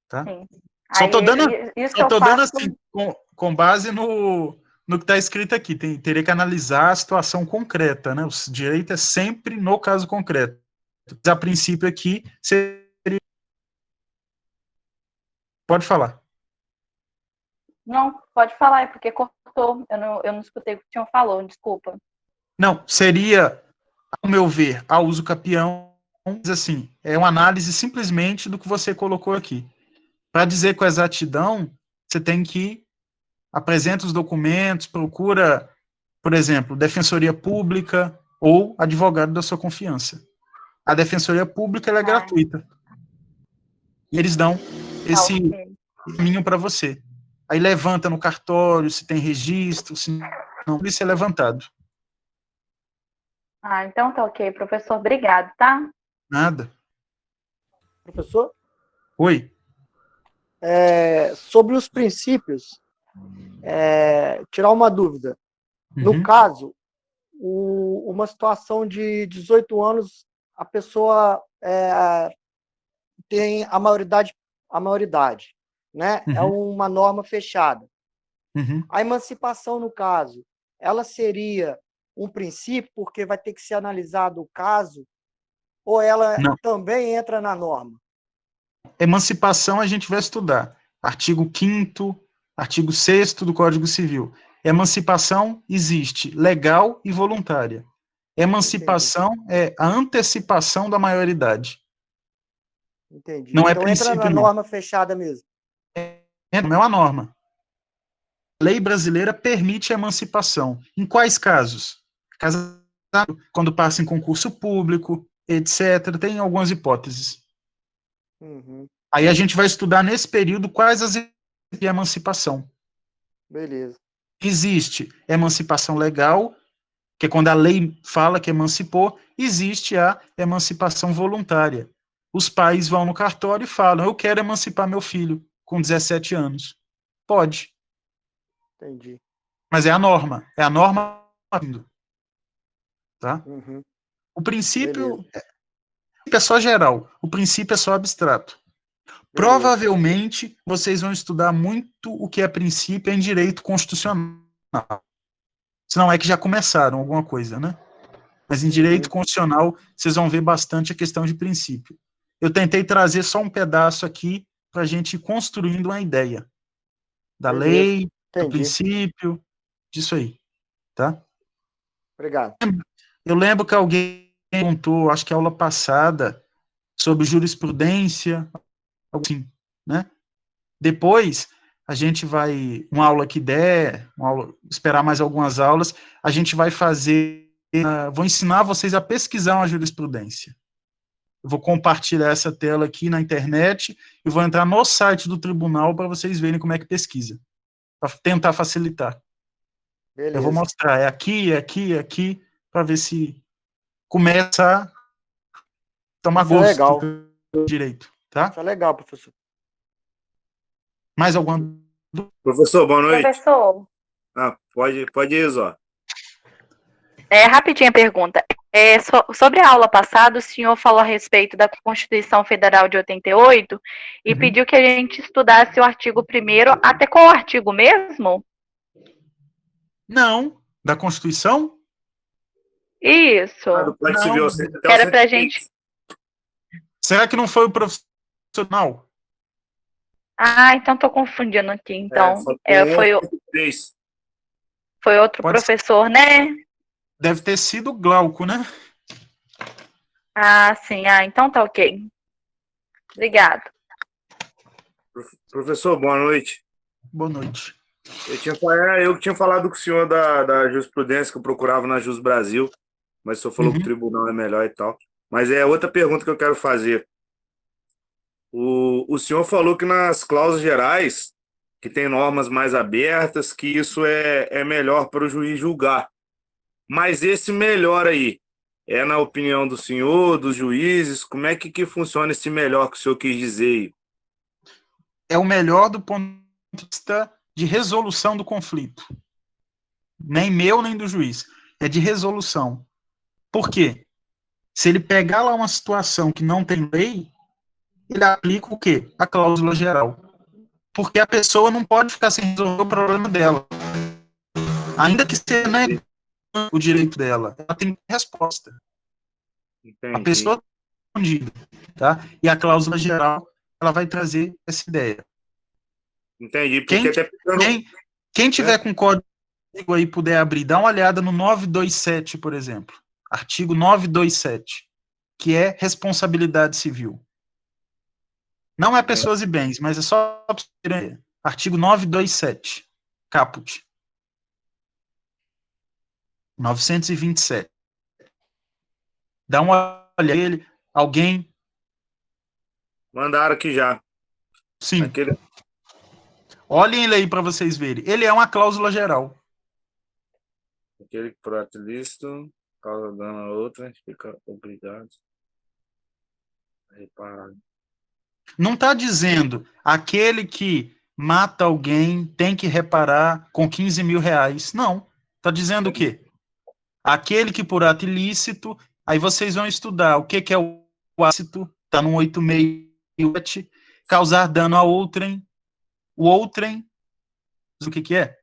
Speaker 1: Tá?
Speaker 5: Sim.
Speaker 1: Só estou dando,
Speaker 5: dando
Speaker 1: assim, com base no que está escrito aqui. Teria que analisar a situação concreta, né? O direito é sempre no caso concreto. A princípio aqui, seria... Pode falar.
Speaker 5: Não, pode falar, é porque cortou. Eu não escutei o que o senhor falou, desculpa.
Speaker 1: Não, seria, ao meu ver, a uso capião, assim, é uma análise simplesmente do que você colocou aqui. Para dizer com exatidão, você tem que apresenta os documentos, procura, por exemplo, defensoria pública ou advogado da sua confiança. A defensoria pública ela é gratuita. E eles dão esse caminho para você. Aí levanta no cartório, se tem registro, se não, isso é levantado.
Speaker 5: Então tá ok, professor. Obrigado, tá?
Speaker 1: Nada.
Speaker 2: Professor?
Speaker 1: Oi.
Speaker 2: Sobre os princípios, tirar uma dúvida. No caso, uma situação de 18 anos, a pessoa tem a maioridade, né? É uma norma fechada. A emancipação, no caso, ela seria um princípio, porque vai ter que ser analisado o caso, ou ela também entra na norma?
Speaker 1: Emancipação a gente vai estudar. Artigo 5º, artigo 6º do Código Civil. Emancipação existe, legal e voluntária. Emancipação é a antecipação da maioridade.
Speaker 2: Entendi.
Speaker 1: Não é
Speaker 2: então
Speaker 1: princípio,
Speaker 2: entra na norma fechada mesmo.
Speaker 1: Não é uma norma. A lei brasileira permite a emancipação. Em quais casos? casamento, quando passa em concurso público, etc. Tem algumas hipóteses.
Speaker 2: Uhum.
Speaker 1: Aí a gente vai estudar nesse período quais as de emancipação.
Speaker 2: Beleza.
Speaker 1: Existe emancipação legal, que é quando a lei fala que emancipou, existe a emancipação voluntária. Os pais vão no cartório e falam, eu quero emancipar meu filho com 17 anos. Pode.
Speaker 2: Entendi.
Speaker 1: Mas é a norma. É a norma. Tá?
Speaker 2: Uhum.
Speaker 1: O princípio é só geral. O princípio é só abstrato.
Speaker 2: Beleza.
Speaker 1: Provavelmente, vocês vão estudar muito o que é princípio em direito constitucional. Se não é que já começaram alguma coisa, né? Mas em direito constitucional, vocês vão ver bastante a questão de princípio. Eu tentei trazer só um pedaço aqui para a gente ir construindo uma ideia da lei, do princípio, disso aí, tá?
Speaker 2: Obrigado.
Speaker 1: Eu lembro que alguém perguntou, acho que a aula passada, sobre jurisprudência, algo assim, né? Depois, a gente vai, uma aula que der, esperar mais algumas aulas, a gente vai fazer, vou ensinar vocês a pesquisar uma jurisprudência. Eu vou compartilhar essa tela aqui na internet e vou entrar no site do tribunal para vocês verem como é que pesquisa, para tentar facilitar.
Speaker 2: Beleza.
Speaker 1: Eu vou mostrar, é aqui, para ver se começa a tomar gosto
Speaker 2: legal.
Speaker 1: do direito, tá?
Speaker 2: Isso é legal, professor.
Speaker 1: Mais alguma?
Speaker 6: Professor, boa noite.
Speaker 5: Professor.
Speaker 6: Pode ir, Zó.
Speaker 5: Rapidinho a pergunta. Sobre a aula passada, o senhor falou a respeito da Constituição Federal de 88 e pediu que a gente estudasse o artigo 1º até qual artigo mesmo?
Speaker 1: Não. Da Constituição?
Speaker 5: Isso.
Speaker 6: Do Código Civil.
Speaker 5: Era pra gente...
Speaker 1: Será que não foi o profissional?
Speaker 5: Então tô confundindo aqui. Então, foi outro
Speaker 1: Pode
Speaker 5: professor, né?
Speaker 1: Deve ter sido Glauco, né?
Speaker 5: Sim. Então tá ok. Obrigado.
Speaker 6: Professor, boa noite.
Speaker 1: Boa noite.
Speaker 6: Eu tinha falado com o senhor da jurisprudência que eu procurava na Jus Brasil, mas o senhor falou que o tribunal é melhor e tal. Mas é outra pergunta que eu quero fazer. O senhor falou que nas cláusulas gerais, que tem normas mais abertas, que isso é melhor para o juiz julgar. Mas esse melhor aí, é na opinião do senhor, dos juízes? Como é que funciona esse melhor que o senhor quis dizer aí?
Speaker 1: É o melhor do ponto de vista de resolução do conflito. Nem meu, nem do juiz. É de resolução. Por quê? Se ele pegar lá uma situação que não tem lei, ele aplica o quê? A cláusula geral. Porque a pessoa não pode ficar sem resolver o problema dela. Ainda que seja, né, o direito dela. Ela tem resposta.
Speaker 6: Entendi.
Speaker 1: A pessoa está respondida, tá? E a cláusula geral, ela vai trazer essa ideia.
Speaker 6: Entendi. Porque
Speaker 1: Quem tiver com código aí puder abrir, dá uma olhada no 927, por exemplo. Artigo 927, que é responsabilidade civil. Não é pessoas e bens, mas é só artigo 927, caput. 927. Dá uma olhada nele. Alguém?
Speaker 6: Mandaram aqui já.
Speaker 1: Sim. Olhem ele aí para vocês verem. Ele é uma cláusula geral.
Speaker 6: Aquele que prota ilícito, causa dano a outra, fica obrigado a reparar.
Speaker 1: Não está dizendo aquele que mata alguém tem que reparar com 15 mil reais. Não. Está dizendo o quê? Aquele que por ato ilícito, aí vocês vão estudar o que é o ilícito, está no 867, causar dano a outrem. O outrem, o que é?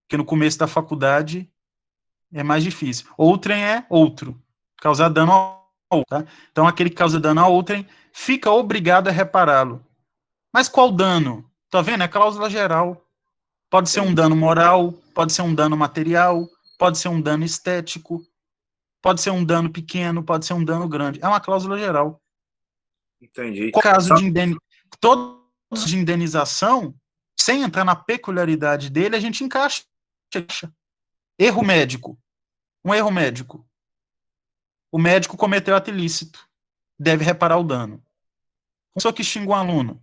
Speaker 1: Porque no começo da faculdade é mais difícil. Outrem é outro, causar dano a outro. Tá? Então, aquele que causa dano a outrem fica obrigado a repará-lo. Mas qual dano? Tá vendo? É cláusula geral. Pode ser um dano moral, pode ser um dano material, pode ser um dano estético, pode ser um dano pequeno, pode ser um dano grande. É uma cláusula geral.
Speaker 6: Entendi.
Speaker 1: Qual caso de todos de indenização, sem entrar na peculiaridade dele, a gente encaixa. Erro médico. Um erro médico. O médico cometeu ato ilícito. Deve reparar o dano. Uma pessoa que xinga um aluno.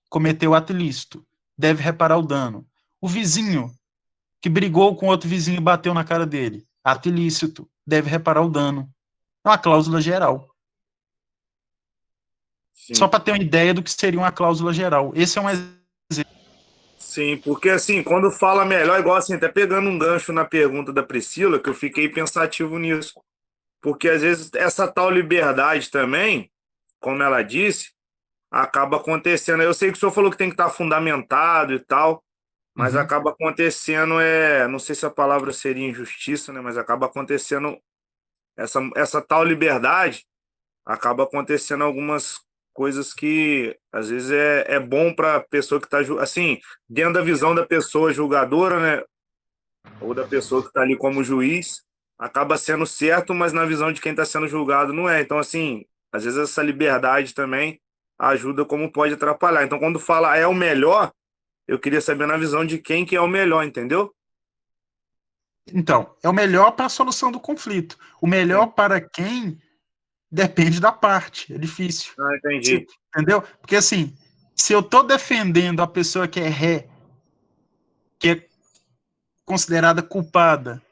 Speaker 1: Cometeu ato ilícito. Deve reparar o dano. O vizinho que brigou com outro vizinho e bateu na cara dele. Ato ilícito. Deve reparar o dano. É uma cláusula geral. Sim. Só para ter uma ideia do que seria uma cláusula geral. Esse é um exemplo.
Speaker 6: Sim, porque assim, quando fala melhor, igual assim, até pegando um gancho na pergunta da Priscila, que eu fiquei pensativo nisso. Porque às vezes essa tal liberdade também, como ela disse, acaba acontecendo. Eu sei que o senhor falou que tem que estar fundamentado e tal, mas acaba acontecendo, não sei se a palavra seria injustiça, né? Mas acaba acontecendo essa tal liberdade, acaba acontecendo algumas coisas que às vezes é bom para a pessoa que está, assim, dentro da visão da pessoa julgadora, né? Ou da pessoa que está ali como juiz, acaba sendo certo, mas na visão de quem está sendo julgado não é. Então, assim, às vezes essa liberdade também ajuda como pode atrapalhar. Então, quando fala é o melhor, eu queria saber na visão de quem que é o melhor, entendeu?
Speaker 1: Então, é o melhor para a solução do conflito. O melhor para quem depende da parte. É difícil.
Speaker 6: Ah, entendi.
Speaker 1: Entendeu? Porque, assim, se eu estou defendendo a pessoa que é ré, que é considerada culpada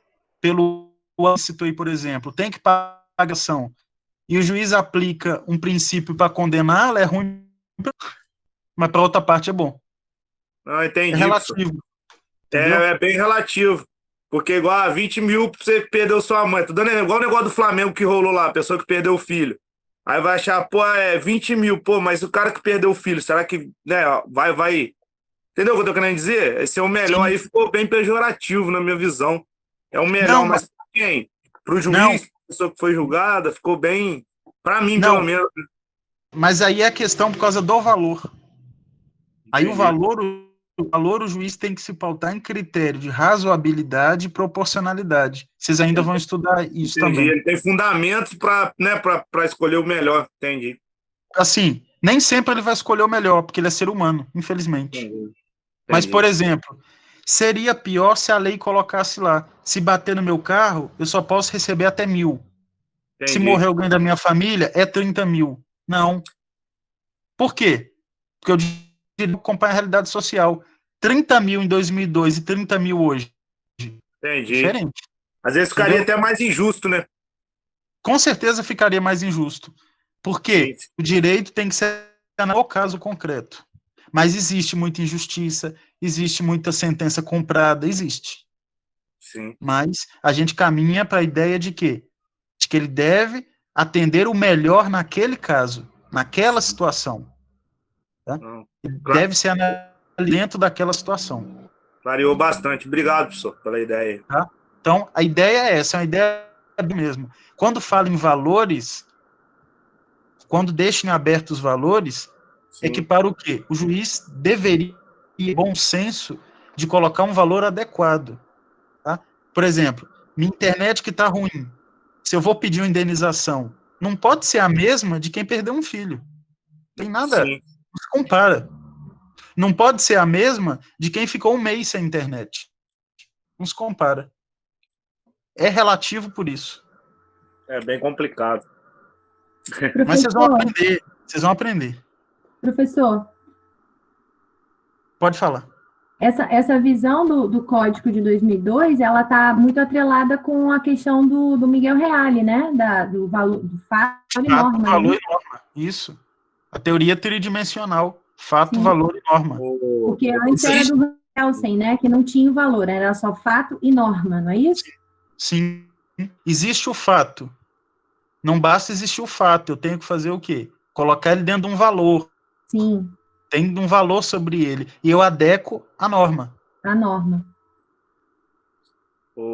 Speaker 1: pelo ilícito aí, por exemplo, tem que pagar a ação, e o juiz aplica um princípio para condená-la, é ruim, mas para outra parte é bom.
Speaker 6: Não, entendi.
Speaker 1: É relativo.
Speaker 6: É bem relativo. Porque igual a 20 mil pra você perdeu sua mãe. Tô dando igual o negócio do Flamengo que rolou lá, a pessoa que perdeu o filho. Aí vai achar, pô, 20 mil, pô, mas o cara que perdeu o filho, será que, né, vai... Entendeu o que eu tô querendo dizer? Esse é o melhor. Sim. Aí ficou bem pejorativo na minha visão. É o melhor, mas pra quem? Pro juiz, pra pessoa que foi julgada, ficou bem, pra mim, pelo menos.
Speaker 1: Mas aí é a questão por causa do valor. Aí o valor o juiz tem que se pautar em critério de razoabilidade e proporcionalidade. Vocês ainda vão estudar isso também.
Speaker 6: Ele tem fundamentos para, né, para escolher o melhor, entendi.
Speaker 1: Assim, nem sempre ele vai escolher o melhor, porque ele é ser humano, infelizmente.
Speaker 6: Entendi.
Speaker 1: Mas, por exemplo, seria pior se a lei colocasse lá, se bater no meu carro, eu só posso receber até 1.000. Se morrer alguém da minha família, é 30 mil. Não. Por quê? Porque eu diria acompanhar a realidade social. 30 mil em 2002 e 30 mil hoje.
Speaker 6: Entendi.
Speaker 1: Diferente.
Speaker 6: Às vezes ficaria até mais injusto, né?
Speaker 1: Com certeza ficaria mais injusto. Porque o direito tem que ser no caso concreto. Mas existe muita injustiça, existe muita sentença comprada, existe.
Speaker 6: Sim.
Speaker 1: Mas a gente caminha para a ideia de quê? De que ele deve atender o melhor naquele caso, naquela situação. Tá? Deve ser dentro daquela situação.
Speaker 6: Clareou bastante. Obrigado, professor, pela ideia.
Speaker 1: Tá? Então, a ideia é essa, é uma ideia mesmo. Quando fala em valores, quando deixa em aberto os valores, é que para o quê? O juiz deveria ter bom senso de colocar um valor adequado. Tá? Por exemplo, minha internet que está ruim, se eu vou pedir uma indenização, não pode ser a mesma de quem perdeu um filho. Não tem nada, não se compara. Não pode ser a mesma de quem ficou um mês sem internet. Não se compara. É relativo por isso.
Speaker 6: É bem complicado.
Speaker 4: Professor,
Speaker 1: mas vocês vão aprender.
Speaker 4: Professor.
Speaker 1: Pode falar.
Speaker 4: Essa visão do Código de 2002, ela está muito atrelada com a questão do Miguel Reale, né? Do valor, do fato e norma.
Speaker 1: Valor e norma, isso. A teoria tridimensional. Fato, Sim. Valor e norma.
Speaker 4: Porque antes era do Kelsen, né? Que não tinha o valor, era só fato e norma, não é isso?
Speaker 1: Sim. Existe o fato. Não basta existir o fato. Eu tenho que fazer o quê? Colocar ele dentro de um valor.
Speaker 4: Sim.
Speaker 1: Tem um valor sobre ele. E eu adequo a norma.
Speaker 4: A norma.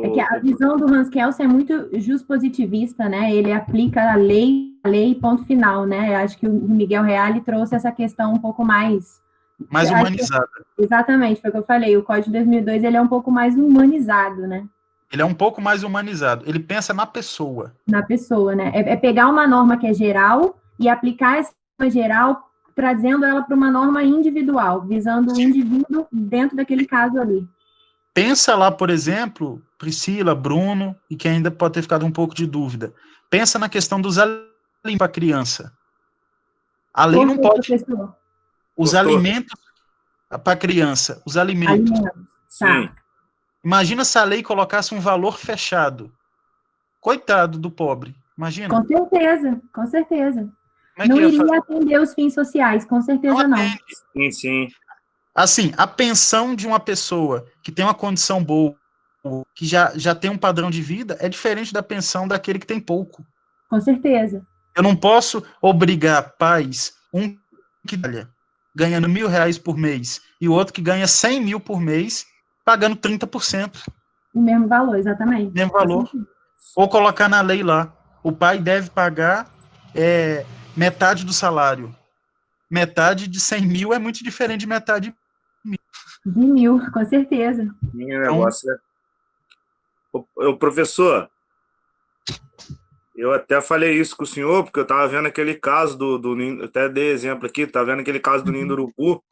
Speaker 4: É que a visão do Hans Kelsen é muito justpositivista, né? Ele aplica a lei, ponto final, né? Eu acho que o Miguel Reale trouxe essa questão um pouco mais
Speaker 1: humanizada.
Speaker 4: Exatamente, foi o que eu falei. O Código de 2002, ele é um pouco mais humanizado, né?
Speaker 1: Ele é um pouco mais humanizado. Ele pensa na pessoa.
Speaker 4: Na pessoa, né? É pegar uma norma que é geral e aplicar essa norma geral, trazendo ela para uma norma individual, visando o indivíduo dentro daquele caso ali.
Speaker 1: Pensa lá, por exemplo, Priscila, Bruno, e que ainda pode ter ficado um pouco de dúvida. Pensa na questão dos alimentos para a criança. A lei não pode... Os alimentos para a criança, os alimentos.
Speaker 4: Tá.
Speaker 1: Imagina se a lei colocasse um valor fechado. Coitado do pobre, imagina.
Speaker 4: Com certeza, com certeza. Não iria atender os fins sociais, com certeza não.
Speaker 6: Sim, sim.
Speaker 1: Assim, a pensão de uma pessoa que tem uma condição boa, que já tem um padrão de vida, é diferente da pensão daquele que tem pouco.
Speaker 4: Com certeza.
Speaker 1: Eu não posso obrigar pais, um que ganhando R$1.000 por mês e o outro que ganha 100 mil por mês, pagando 30%.
Speaker 4: O mesmo valor, exatamente.
Speaker 1: O mesmo valor. Ou colocar na lei lá, o pai deve pagar metade do salário. Metade de 100 mil é muito diferente de metade
Speaker 4: de 1.000, com certeza.
Speaker 6: Negócio professor, eu até falei isso com o senhor, porque eu estava vendo aquele caso do até dei exemplo aqui, tá vendo aquele caso do ninho do urubu,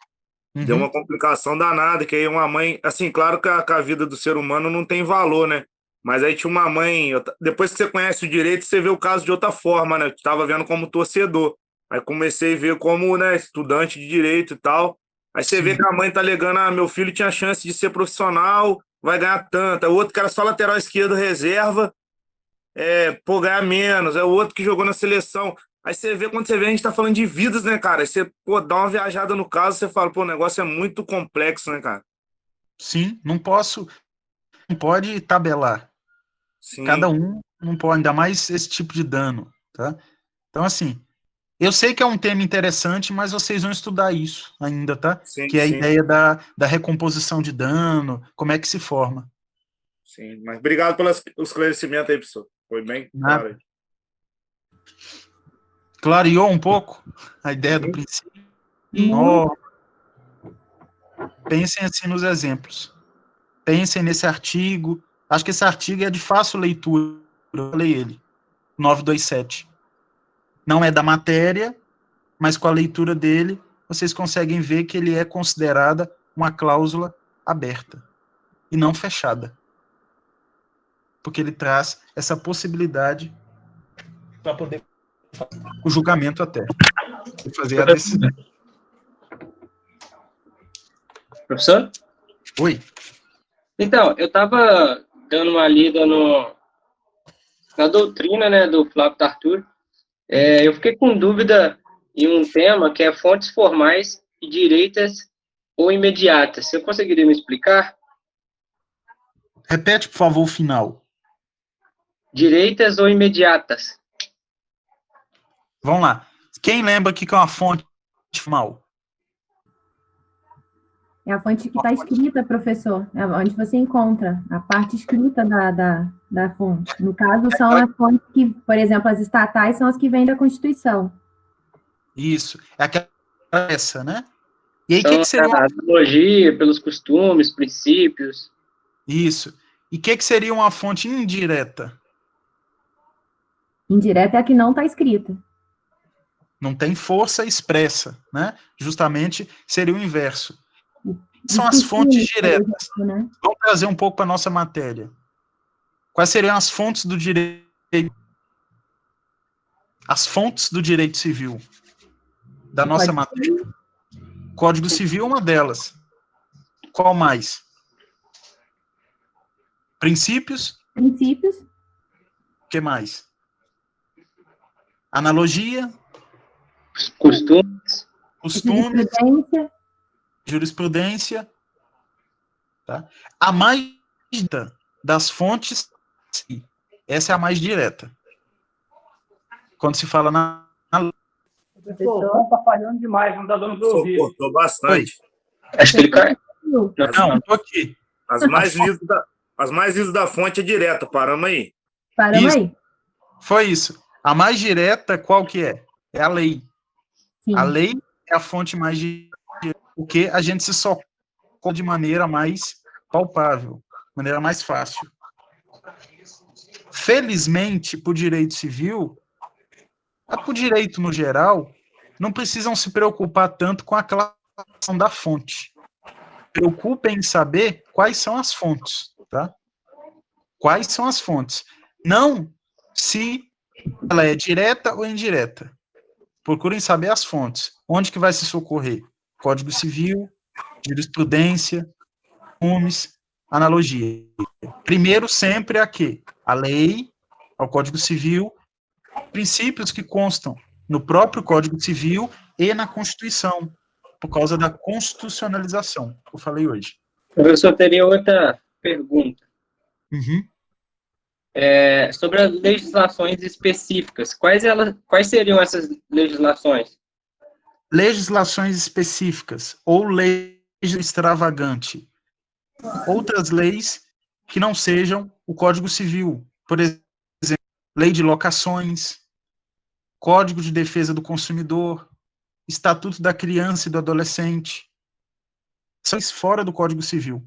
Speaker 6: deu uma complicação danada, que aí uma mãe, assim, claro que a vida do ser humano não tem valor, né? Mas aí tinha uma mãe, depois que você conhece o direito, você vê o caso de outra forma, né? Eu estava vendo como torcedor. Aí comecei a ver como, né, estudante de direito e tal. Aí você vê que a mãe tá alegando, meu filho tinha chance de ser profissional, vai ganhar tanto. O outro que era só lateral esquerdo reserva, ganhar menos. É o outro que jogou na seleção. Aí você vê, quando você vê, a gente tá falando de vidas, né, cara? Aí você, dá uma viajada no caso, você fala, o negócio é muito complexo, né, cara?
Speaker 1: Sim, não pode tabelar.
Speaker 6: Sim.
Speaker 1: Cada um não pode, ainda mais esse tipo de dano, tá? Então, assim, eu sei que é um tema interessante, mas vocês vão estudar isso ainda, tá?
Speaker 6: Sim,
Speaker 1: que é a
Speaker 6: sim.
Speaker 1: ideia da recomposição de dano, como é que se forma.
Speaker 6: Sim, mas obrigado pelo esclarecimento aí, professor. Foi bem claro.
Speaker 1: Clareou um pouco a ideia do princípio? Pensem assim nos exemplos. Pensem nesse artigo. Acho que esse artigo é de fácil leitura. Eu falei ele. 927. Não é da matéria, mas com a leitura dele, vocês conseguem ver que ele é considerada uma cláusula aberta e não fechada. Porque ele traz essa possibilidade para poder fazer o julgamento até. E fazer a decisão.
Speaker 3: Professor?
Speaker 1: Oi.
Speaker 3: Então, eu estava dando uma lida na doutrina, né, do Flávio Tartur. Eu fiquei com dúvida em um tema que é fontes formais e direitas ou imediatas. Você conseguiria me explicar?
Speaker 1: Repete, por favor, o final.
Speaker 3: Direitas ou imediatas?
Speaker 1: Vamos lá. Quem lembra aqui que é uma fonte formal?
Speaker 4: É a fonte que está escrita, professor. É onde você encontra a parte escrita da fonte. No caso, são as fontes que, por exemplo, as estatais são as que vêm da Constituição.
Speaker 1: Isso. É aquela essa, né? E aí, o que seria
Speaker 3: uma analogia pelos costumes, princípios?
Speaker 1: Isso. E o que seria uma fonte indireta?
Speaker 4: Indireta é a que não está escrita.
Speaker 1: Não tem força expressa, né? Justamente seria o inverso. São as fontes diretas. Né? Vamos trazer um pouco para a nossa matéria. Quais seriam as fontes do direito? As fontes do direito civil da nossa matéria. Código Civil é uma delas. Qual mais? Princípios?
Speaker 4: Princípios.
Speaker 1: O que mais? Analogia?
Speaker 3: Costumes.
Speaker 1: Jurisprudência. Tá? A mais das fontes, essa é a mais direta. Quando se fala na
Speaker 7: Professor, está falhando demais, não está dando para ouvir.
Speaker 6: Cortou bastante.
Speaker 3: Acho que ele cai.
Speaker 1: Não, estou aqui.
Speaker 6: As mais lidas da fonte é direta, paramos aí.
Speaker 4: Paramos aí.
Speaker 1: Foi isso. A mais direta, qual que é? É a lei.
Speaker 4: Sim.
Speaker 1: A lei é a fonte mais direta, porque a gente se socorre de maneira mais palpável, maneira mais fácil. Felizmente, para o direito civil, para o direito no geral, não precisam se preocupar tanto com a classificação da fonte. preocupem em saber quais são as fontes, tá? Quais são as fontes. Não se ela é direta ou indireta. Procurem saber as fontes. Onde que vai se socorrer? Código Civil, jurisprudência, costumes, analogia. Primeiro sempre a quê? A lei, ao Código Civil, princípios que constam no próprio Código Civil e na Constituição, por causa da constitucionalização, que eu falei hoje.
Speaker 3: Professor, teria outra pergunta.
Speaker 1: Uhum.
Speaker 3: Sobre as legislações específicas. Quais seriam essas legislações?
Speaker 1: Legislações específicas ou lei extravagante. Outras leis que não sejam o Código Civil. Por exemplo, lei de locações, Código de Defesa do Consumidor, Estatuto da Criança e do Adolescente. São fora do Código Civil.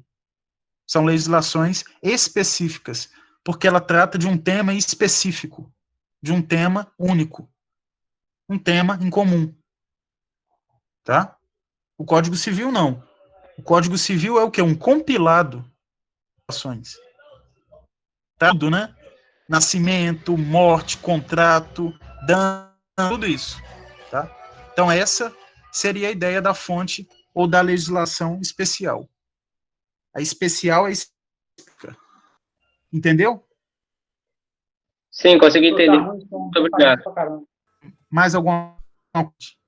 Speaker 1: São legislações específicas, porque ela trata de um tema específico, de um tema único, um tema em comum. Tá? O Código Civil não. O Código Civil é o quê? Um compilado de ações. Tudo, né? Nascimento, morte, contrato, dano, tudo isso. Tá? Então, essa seria a ideia da fonte ou da legislação especial. A especial é específica. Entendeu?
Speaker 3: Sim, consegui entender. Muito obrigado.
Speaker 1: Mais alguma coisa?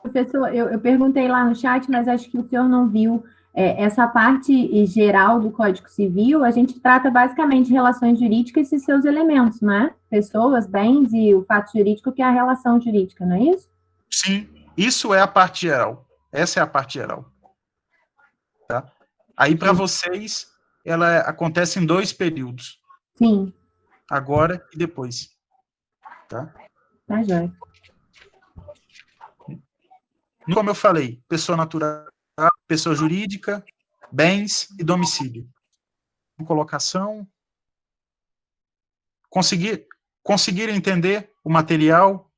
Speaker 4: Professor, eu perguntei lá no chat, mas acho que o senhor não viu. Essa parte geral do Código Civil, a gente trata basicamente de relações jurídicas e seus elementos, não é? Pessoas, bens e o fato jurídico, que é a relação jurídica, não é isso?
Speaker 1: Sim, isso é a parte geral. Essa é a parte geral. Tá? Aí, para vocês, ela acontece em 2 períodos.
Speaker 4: Sim.
Speaker 1: Agora e depois. Tá?
Speaker 4: Tá, joia.
Speaker 1: Como eu falei, pessoa natural, pessoa jurídica, bens e domicílio. Colocação. Conseguiram entender o material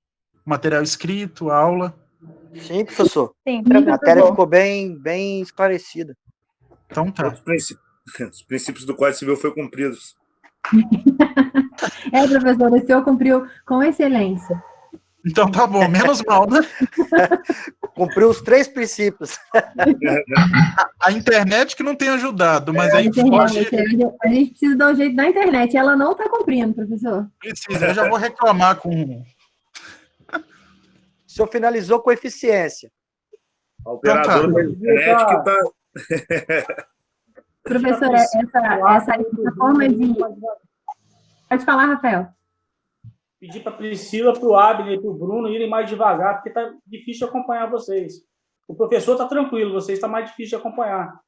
Speaker 1: escrito, a aula?
Speaker 2: Sim, professor.
Speaker 5: Sim,
Speaker 2: A matéria ficou bem esclarecida.
Speaker 1: Então tá.
Speaker 6: Os princípios do Código Civil foram cumpridos.
Speaker 4: Professor, o senhor cumpriu com excelência.
Speaker 1: Então tá bom, menos mal, né?
Speaker 2: Cumpriu os 3 princípios.
Speaker 1: A internet que não tem ajudado, mas aí
Speaker 4: pode... A gente precisa dar um jeito na internet. Ela não está cumprindo, professor.
Speaker 1: Precisa, eu já vou reclamar com...
Speaker 2: O senhor finalizou com eficiência.
Speaker 6: A operadora da internet que tá...
Speaker 4: Professor, essa forma de... Pode falar, Rafael.
Speaker 7: Pedir para a Priscila, para o Abner e para o Bruno irem mais devagar, porque está difícil acompanhar vocês. O professor está tranquilo, vocês está mais difícil de acompanhar.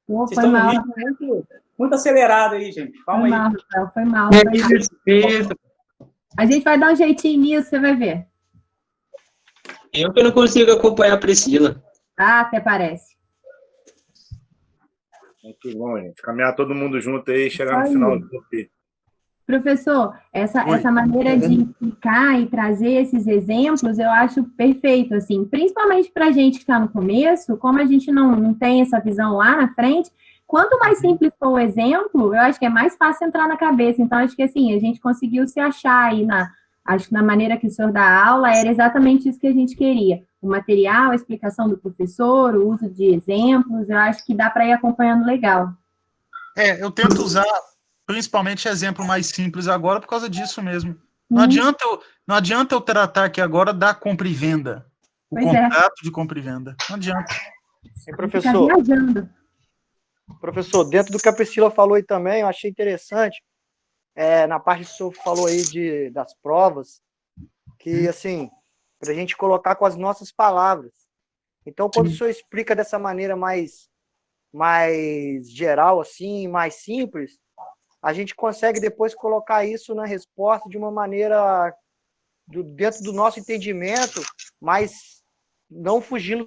Speaker 7: Vocês estão num ritmo muito acelerado aí, gente. Calma aí.
Speaker 4: Foi mal. A gente vai dar um jeitinho nisso, você vai ver.
Speaker 3: Eu que não consigo acompanhar a Priscila.
Speaker 4: Até parece.
Speaker 6: Muito bom, gente. Caminhar todo mundo junto aí e chegar no final do dia.
Speaker 4: Professor, essa maneira de explicar e trazer esses exemplos, eu acho perfeito, assim, principalmente para a gente que está no começo, como a gente não tem essa visão lá na frente, quanto mais simples for o exemplo, eu acho que é mais fácil entrar na cabeça. Então, acho que, assim, a gente conseguiu se achar aí acho que na maneira que o senhor dá aula, era exatamente isso que a gente queria. O material, a explicação do professor, o uso de exemplos, eu acho que dá para ir acompanhando legal.
Speaker 1: Eu tento usar principalmente exemplo mais simples agora por causa disso mesmo. Não adianta eu tratar aqui agora da compra e venda. O contrato de compra e venda. Não adianta.
Speaker 2: Professor, dentro do que a Priscila falou aí também, eu achei interessante, na parte que o senhor falou aí das provas, que, assim, para a gente colocar com as nossas palavras. Então, quando o senhor explica dessa maneira mais geral, assim, mais simples, a gente consegue depois colocar isso na resposta de uma maneira dentro do nosso entendimento, mas não fugindo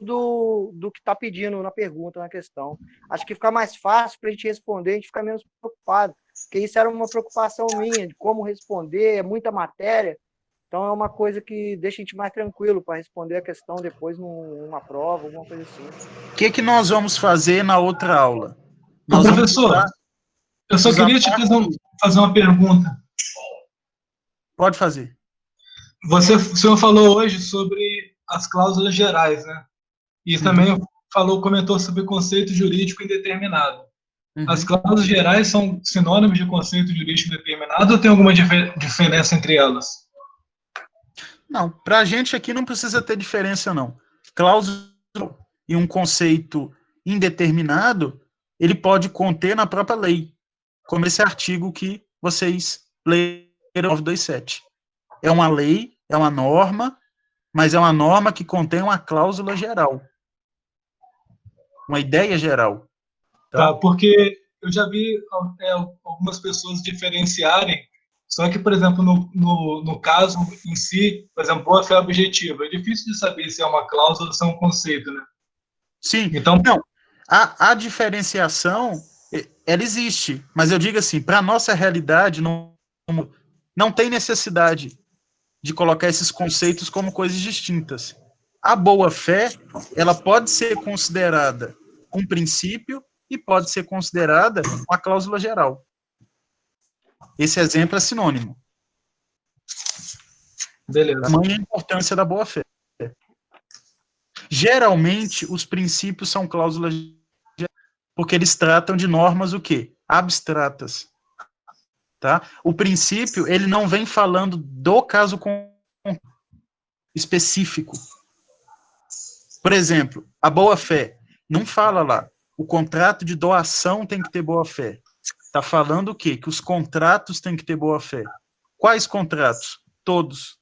Speaker 2: do que está pedindo na pergunta, na questão. Acho que fica mais fácil para a gente responder, a gente fica menos preocupado, porque isso era uma preocupação minha, de como responder, é muita matéria, Então é uma coisa que deixa a gente mais tranquilo para responder a questão depois numa prova, alguma coisa assim.
Speaker 1: O que nós vamos fazer na outra aula?
Speaker 8: Ô, professor, eu só queria te fazer uma pergunta.
Speaker 1: Pode fazer.
Speaker 8: O senhor falou hoje sobre as cláusulas gerais, né? E também comentou sobre conceito jurídico indeterminado. As cláusulas gerais são sinônimos de conceito jurídico indeterminado ou tem alguma diferença entre elas?
Speaker 1: Não, para a gente aqui não precisa ter diferença, não. Cláusula e um conceito indeterminado, ele pode conter na própria lei, como esse artigo que vocês leram, 927. É uma lei, é uma norma, mas é uma norma que contém uma cláusula geral. Uma ideia geral.
Speaker 8: Tá, porque eu já vi algumas pessoas diferenciarem, só que, por exemplo, no caso em si, por exemplo, boa-fé objetiva, é difícil de saber se é uma cláusula ou se é um conceito, né?
Speaker 1: Sim,
Speaker 8: então,
Speaker 1: não, a diferenciação, ela existe, mas eu digo assim, para a nossa realidade, não tem necessidade de colocar esses conceitos como coisas distintas. A boa-fé, ela pode ser considerada um princípio e pode ser considerada uma cláusula geral. Esse exemplo é sinônimo.
Speaker 8: Beleza.
Speaker 1: Tamanha a importância da boa-fé. Geralmente, os princípios são cláusulas gerais, porque eles tratam de normas o quê? Abstratas. Tá? O princípio, ele não vem falando do caso específico. Por exemplo, a boa-fé não fala lá, o contrato de doação tem que ter boa-fé. Está falando o quê? Que os contratos têm que ter boa-fé. Quais contratos? Todos.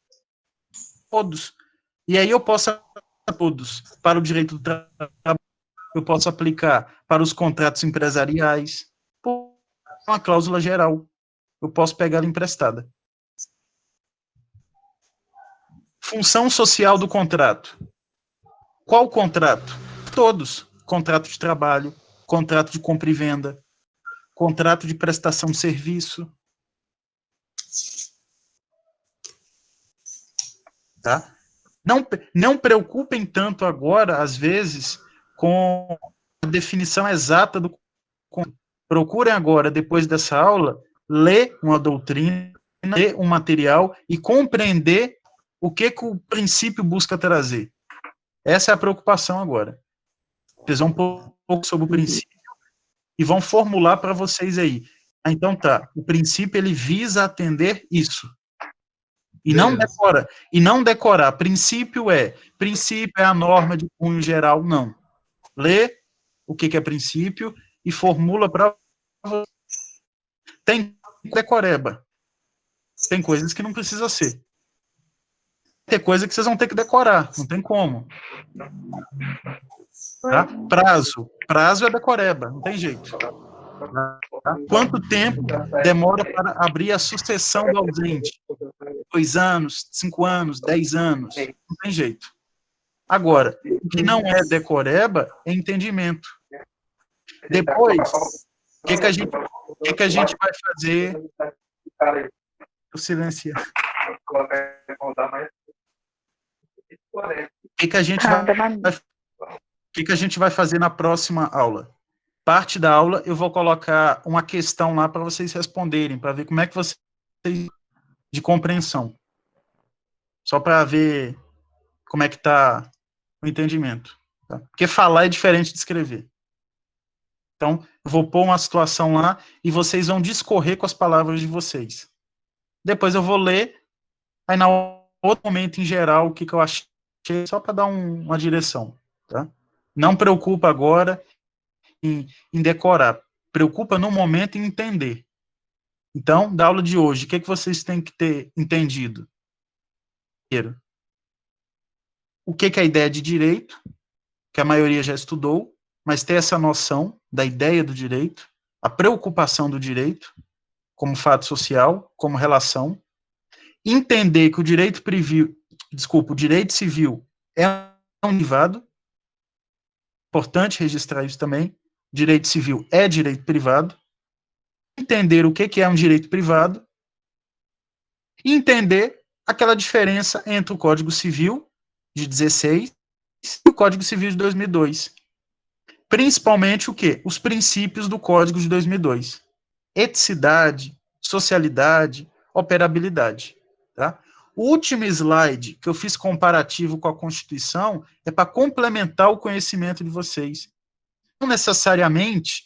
Speaker 1: Todos. E aí eu posso aplicar todos para o direito do trabalho, eu posso aplicar para os contratos empresariais, por uma cláusula geral. Eu posso pegar ela emprestada. Função social do contrato. Qual contrato? Todos. Contrato de trabalho, contrato de compra e venda, contrato de prestação de serviço. Tá? Não preocupem tanto agora, às vezes, com a definição exata do contrato. Procurem agora, depois dessa aula, ler uma doutrina, ler um material e compreender o que o princípio busca trazer. Essa é a preocupação agora. Vocês vão um pouco sobre o princípio e vão formular para vocês aí. Então tá, o princípio ele visa atender isso. E não decora. E não decorar. Princípio é a norma de cunho geral, não. Lê o que é princípio e formula para você. Tem decoreba. Tem coisas que não precisa ser. Tem coisa que vocês vão ter que decorar, não tem como. Tá? Prazo é decoreba, não tem jeito. Tá? Quanto tempo demora para abrir a sucessão do ausente? 2 anos, 5 anos, 10 anos, não tem jeito. Agora, o que não é decoreba é entendimento. Depois, o que a gente vai fazer? Eu silenciar. O que a gente vai fazer na próxima aula? Parte da aula eu vou colocar uma questão lá para vocês responderem, para ver como é que vocês de compreensão. Só para ver como é que está o entendimento. Tá? Porque falar é diferente de escrever. Então, eu vou pôr uma situação lá e vocês vão discorrer com as palavras de vocês. Depois eu vou ler, aí na outro momento, em geral, o que eu achei, só para dar uma direção. Tá? Não preocupa agora em decorar. Preocupa no momento em entender. Então, da aula de hoje, o que vocês têm que ter entendido? Primeiro, o que é a ideia de direito, que a maioria já estudou, mas ter essa noção da ideia do direito, a preocupação do direito, como fato social, como relação, entender que o direito civil é um privado, importante registrar isso também, direito civil é direito privado, entender o que é um direito privado, entender aquela diferença entre o Código Civil de 16 e o Código Civil de 2002. Principalmente o quê? Os princípios do Código de 2002. Eticidade, socialidade, operabilidade. Tá? O último slide que eu fiz comparativo com a Constituição é para complementar o conhecimento de vocês. Não necessariamente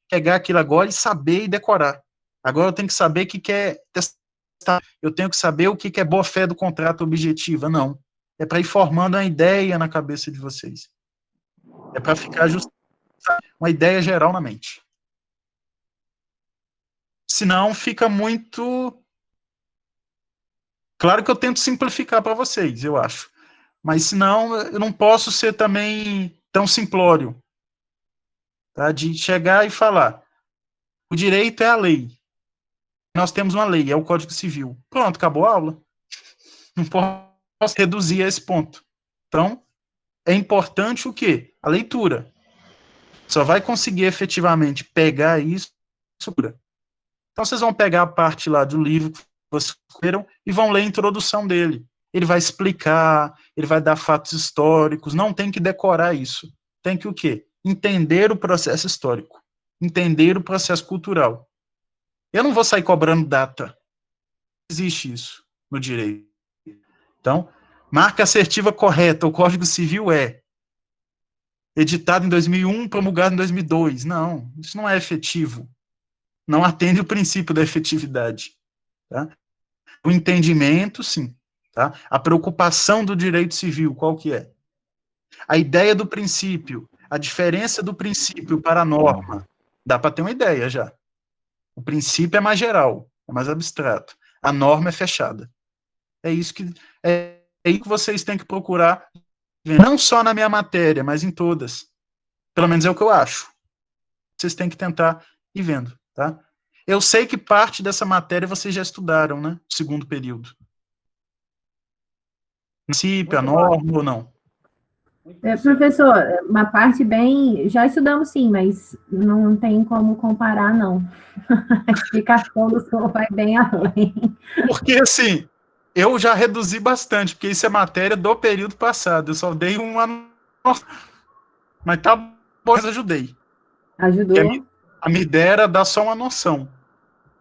Speaker 1: pegar aquilo agora e saber e decorar. Agora eu tenho que saber o que é testar, eu tenho que saber o que é boa-fé do contrato objetiva. Não. É para ir formando uma ideia na cabeça de vocês. É para ficar uma ideia geral na mente. Senão fica muito... Claro que eu tento simplificar para vocês, eu acho. Mas senão eu não posso ser também tão simplório. Tá? De chegar e falar, o direito é a lei. Nós temos uma lei, é o Código Civil. Pronto, acabou a aula. Não posso reduzir a esse ponto. Então, é importante o quê? A leitura. Só vai conseguir efetivamente pegar isso. Então, vocês vão pegar a parte lá do livro que vocês escolheram e vão ler a introdução dele. Ele vai explicar, ele vai dar fatos históricos, não tem que decorar isso. Tem que o quê? Entender o processo histórico, entender o processo cultural. Eu não vou sair cobrando data. Não existe isso no direito. Então, marca assertiva correta, o Código Civil é editado em 2001, promulgado em 2002. Não, isso não é efetivo. Não atende o princípio da efetividade. Tá? O entendimento, sim. Tá? A preocupação do direito civil, qual que é? A ideia do princípio, a diferença do princípio para a norma. Dá para ter uma ideia já. O princípio é mais geral, é mais abstrato. A norma é fechada. É isso que vocês têm que procurar, não só na minha matéria, mas em todas. Pelo menos é o que eu acho. Vocês têm que tentar ir vendo, tá? Eu sei que parte dessa matéria vocês já estudaram, né? Segundo período. Princípio, a norma ou não?
Speaker 4: Professor, uma parte bem... Já estudamos sim, mas não tem como comparar, não. A explicação do senhor vai bem além.
Speaker 1: Porque, assim, eu já reduzi bastante, porque isso é matéria do período passado. Eu só dei uma... Mas tá bom, mas ajudei.
Speaker 4: Ajudou.
Speaker 1: A minha ideia era dar só uma noção.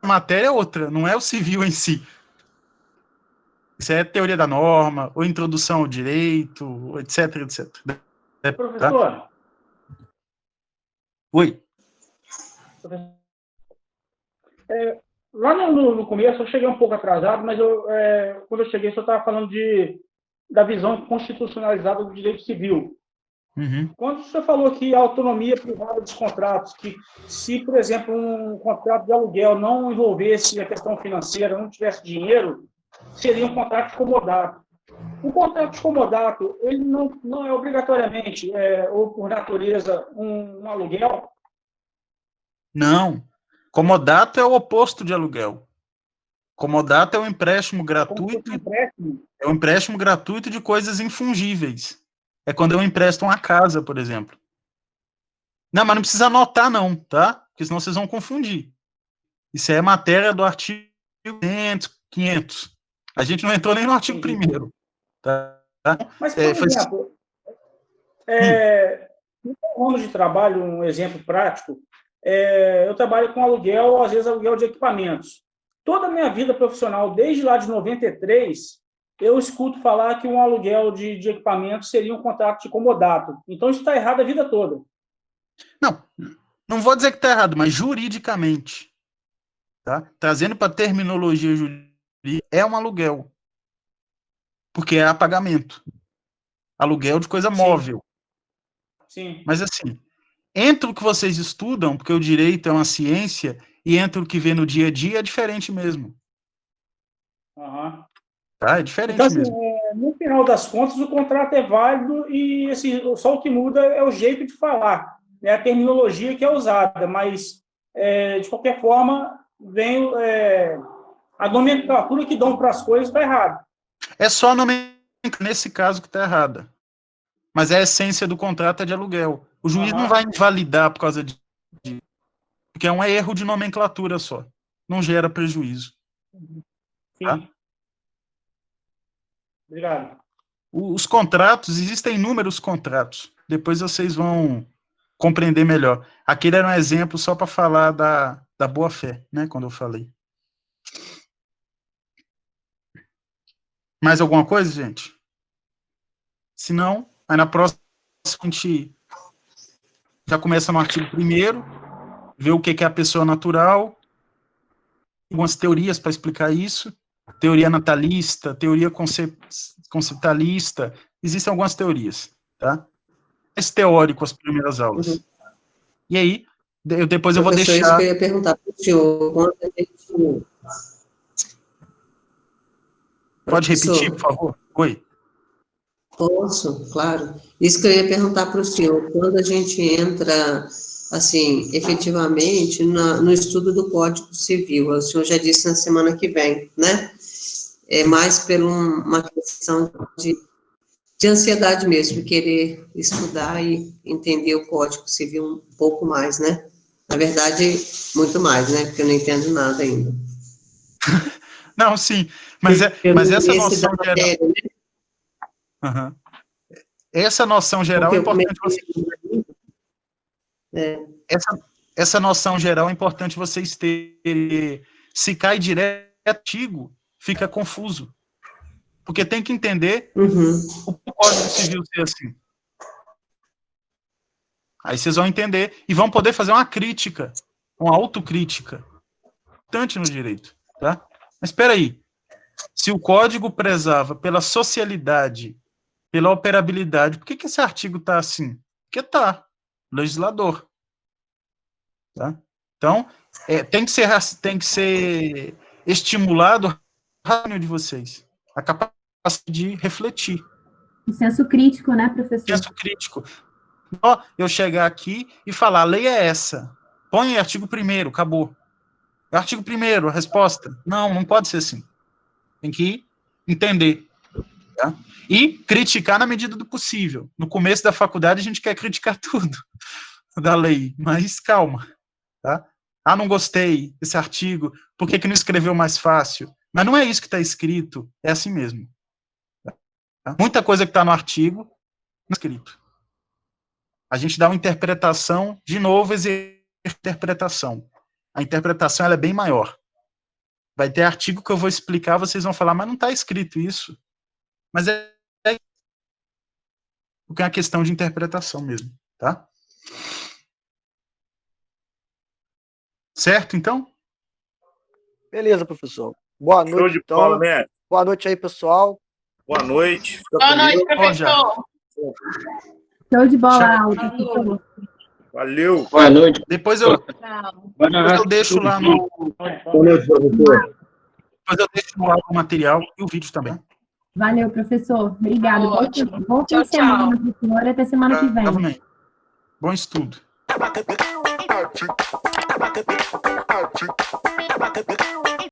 Speaker 1: A matéria é outra, não é o civil em si. Isso é teoria da norma, ou introdução ao direito, etc, etc.
Speaker 7: Professor?
Speaker 1: Tá? Oi.
Speaker 7: Lá no começo, eu cheguei um pouco atrasado, mas quando eu cheguei, eu estava falando da visão constitucionalizada do direito civil.
Speaker 1: Uhum.
Speaker 7: Quando o senhor falou que a autonomia privada dos contratos, que se, por exemplo, um contrato de aluguel não envolvesse a questão financeira, não tivesse dinheiro, seria um contrato de comodato. O contrato de comodato, ele não é obrigatoriamente, ou por natureza, um aluguel?
Speaker 1: Não. Comodato é o oposto de aluguel. Comodato é um empréstimo gratuito. É um empréstimo gratuito de coisas infungíveis. É quando eu empresto uma casa, por exemplo. Não, mas não precisa anotar, não, tá? Porque senão vocês vão confundir. Isso é matéria do artigo 500. A gente não entrou nem no artigo 1º. Tá?
Speaker 7: Mas, por exemplo, no ramo de trabalho, um exemplo prático, eu trabalho com aluguel, às vezes aluguel de equipamentos. Toda a minha vida profissional, desde lá de 93, eu escuto falar que um aluguel de equipamentos seria um contrato de comodato. Então, isso está errado a vida toda.
Speaker 1: Não vou dizer que está errado, mas juridicamente, tá? Trazendo para a terminologia jurídica, é um aluguel. Porque é a pagamento. Aluguel de coisa móvel.
Speaker 7: Sim.
Speaker 1: Mas, assim, entre o que vocês estudam, porque o direito é uma ciência, e entre o que vê no dia a dia, é diferente mesmo.
Speaker 7: Uhum.
Speaker 1: Tá? É diferente
Speaker 7: então, assim,
Speaker 1: mesmo.
Speaker 7: No final das contas, o contrato é válido e assim, só o que muda é o jeito de falar, né? A terminologia que é usada, mas, de qualquer forma, vem a nomenclatura que dão para as coisas está errada.
Speaker 1: É só a nomenclatura, nesse caso, que está errada. Mas a essência do contrato é de aluguel. O juiz não vai invalidar por causa de... Porque é um erro de nomenclatura só. Não gera prejuízo.
Speaker 7: Sim.
Speaker 1: Tá?
Speaker 7: Obrigado.
Speaker 1: Os contratos, existem inúmeros contratos. Depois vocês vão compreender melhor. Aquele era um exemplo só para falar da boa-fé, né? Quando eu falei. Mais alguma coisa, gente? Se não, aí na próxima a gente já começa no artigo 1º, vê o que é a pessoa natural, algumas teorias para explicar isso, teoria natalista, teoria conceitualista, existem algumas teorias, tá? Mais teórico as primeiras aulas.
Speaker 9: Uhum.
Speaker 1: E aí, depois eu vou
Speaker 9: Professor,
Speaker 1: deixar...
Speaker 9: isso que eu ia perguntar para o senhor. Quando a gente...
Speaker 1: Pode
Speaker 9: Professor,
Speaker 1: repetir, por favor? Oi.
Speaker 9: Posso, claro. Isso que eu ia perguntar para o senhor. Quando a gente entra, assim, efetivamente, no estudo do Código Civil, o senhor já disse na semana que vem, né? É mais por uma questão de ansiedade mesmo, querer estudar e entender o Código Civil um pouco mais, né? Na verdade, muito mais, né? Porque eu não entendo nada ainda.
Speaker 1: Não, sim, mas essa noção geral... Uhum. Essa noção geral é importante essa noção geral é importante vocês terem. Se cai direto artigo, fica confuso. Porque tem que entender o Código Civil ser assim. Aí vocês vão entender e vão poder fazer uma crítica, uma autocrítica. Importante no direito, tá? Mas espera aí. Se o Código prezava pela socialidade, pela operabilidade, por que esse artigo está assim? Porque está. Legislador. Tá? Então, tem que ser estimulado o raciocínio de vocês. A capacidade de refletir.
Speaker 4: O senso crítico, né, professor?
Speaker 1: Senso crítico. Eu chegar aqui e falar, a lei é essa. Põe artigo 1º, acabou. É o artigo 1º, a resposta. Não pode ser assim. Tem que entender. Tá? E criticar na medida do possível. No começo da faculdade, a gente quer criticar tudo da lei, mas calma. Tá? Não gostei desse artigo, por que não escreveu mais fácil? Mas não é isso que está escrito, é assim mesmo. Tá? Muita coisa que está no artigo, não é escrito. A gente dá uma interpretação, de novo, interpretação. A interpretação ela é bem maior. Vai ter artigo que eu vou explicar, vocês vão falar, mas não está escrito isso. Mas porque é uma questão de interpretação mesmo, tá? Certo, então?
Speaker 2: Beleza, professor. Boa noite,
Speaker 6: Show de
Speaker 2: então.
Speaker 6: bola, né?
Speaker 2: Boa noite aí, pessoal.
Speaker 6: Boa noite.
Speaker 10: Boa noite, professor.
Speaker 4: Show de bola, professor.
Speaker 6: Valeu.
Speaker 3: Boa noite.
Speaker 1: Depois eu deixo lá no... Depois eu deixo no áudio o material e o vídeo também.
Speaker 4: Valeu, professor. Obrigado. Bom fim de semana, professor. Até semana que vem.
Speaker 1: Também. Bom estudo.
Speaker 11: Thank you.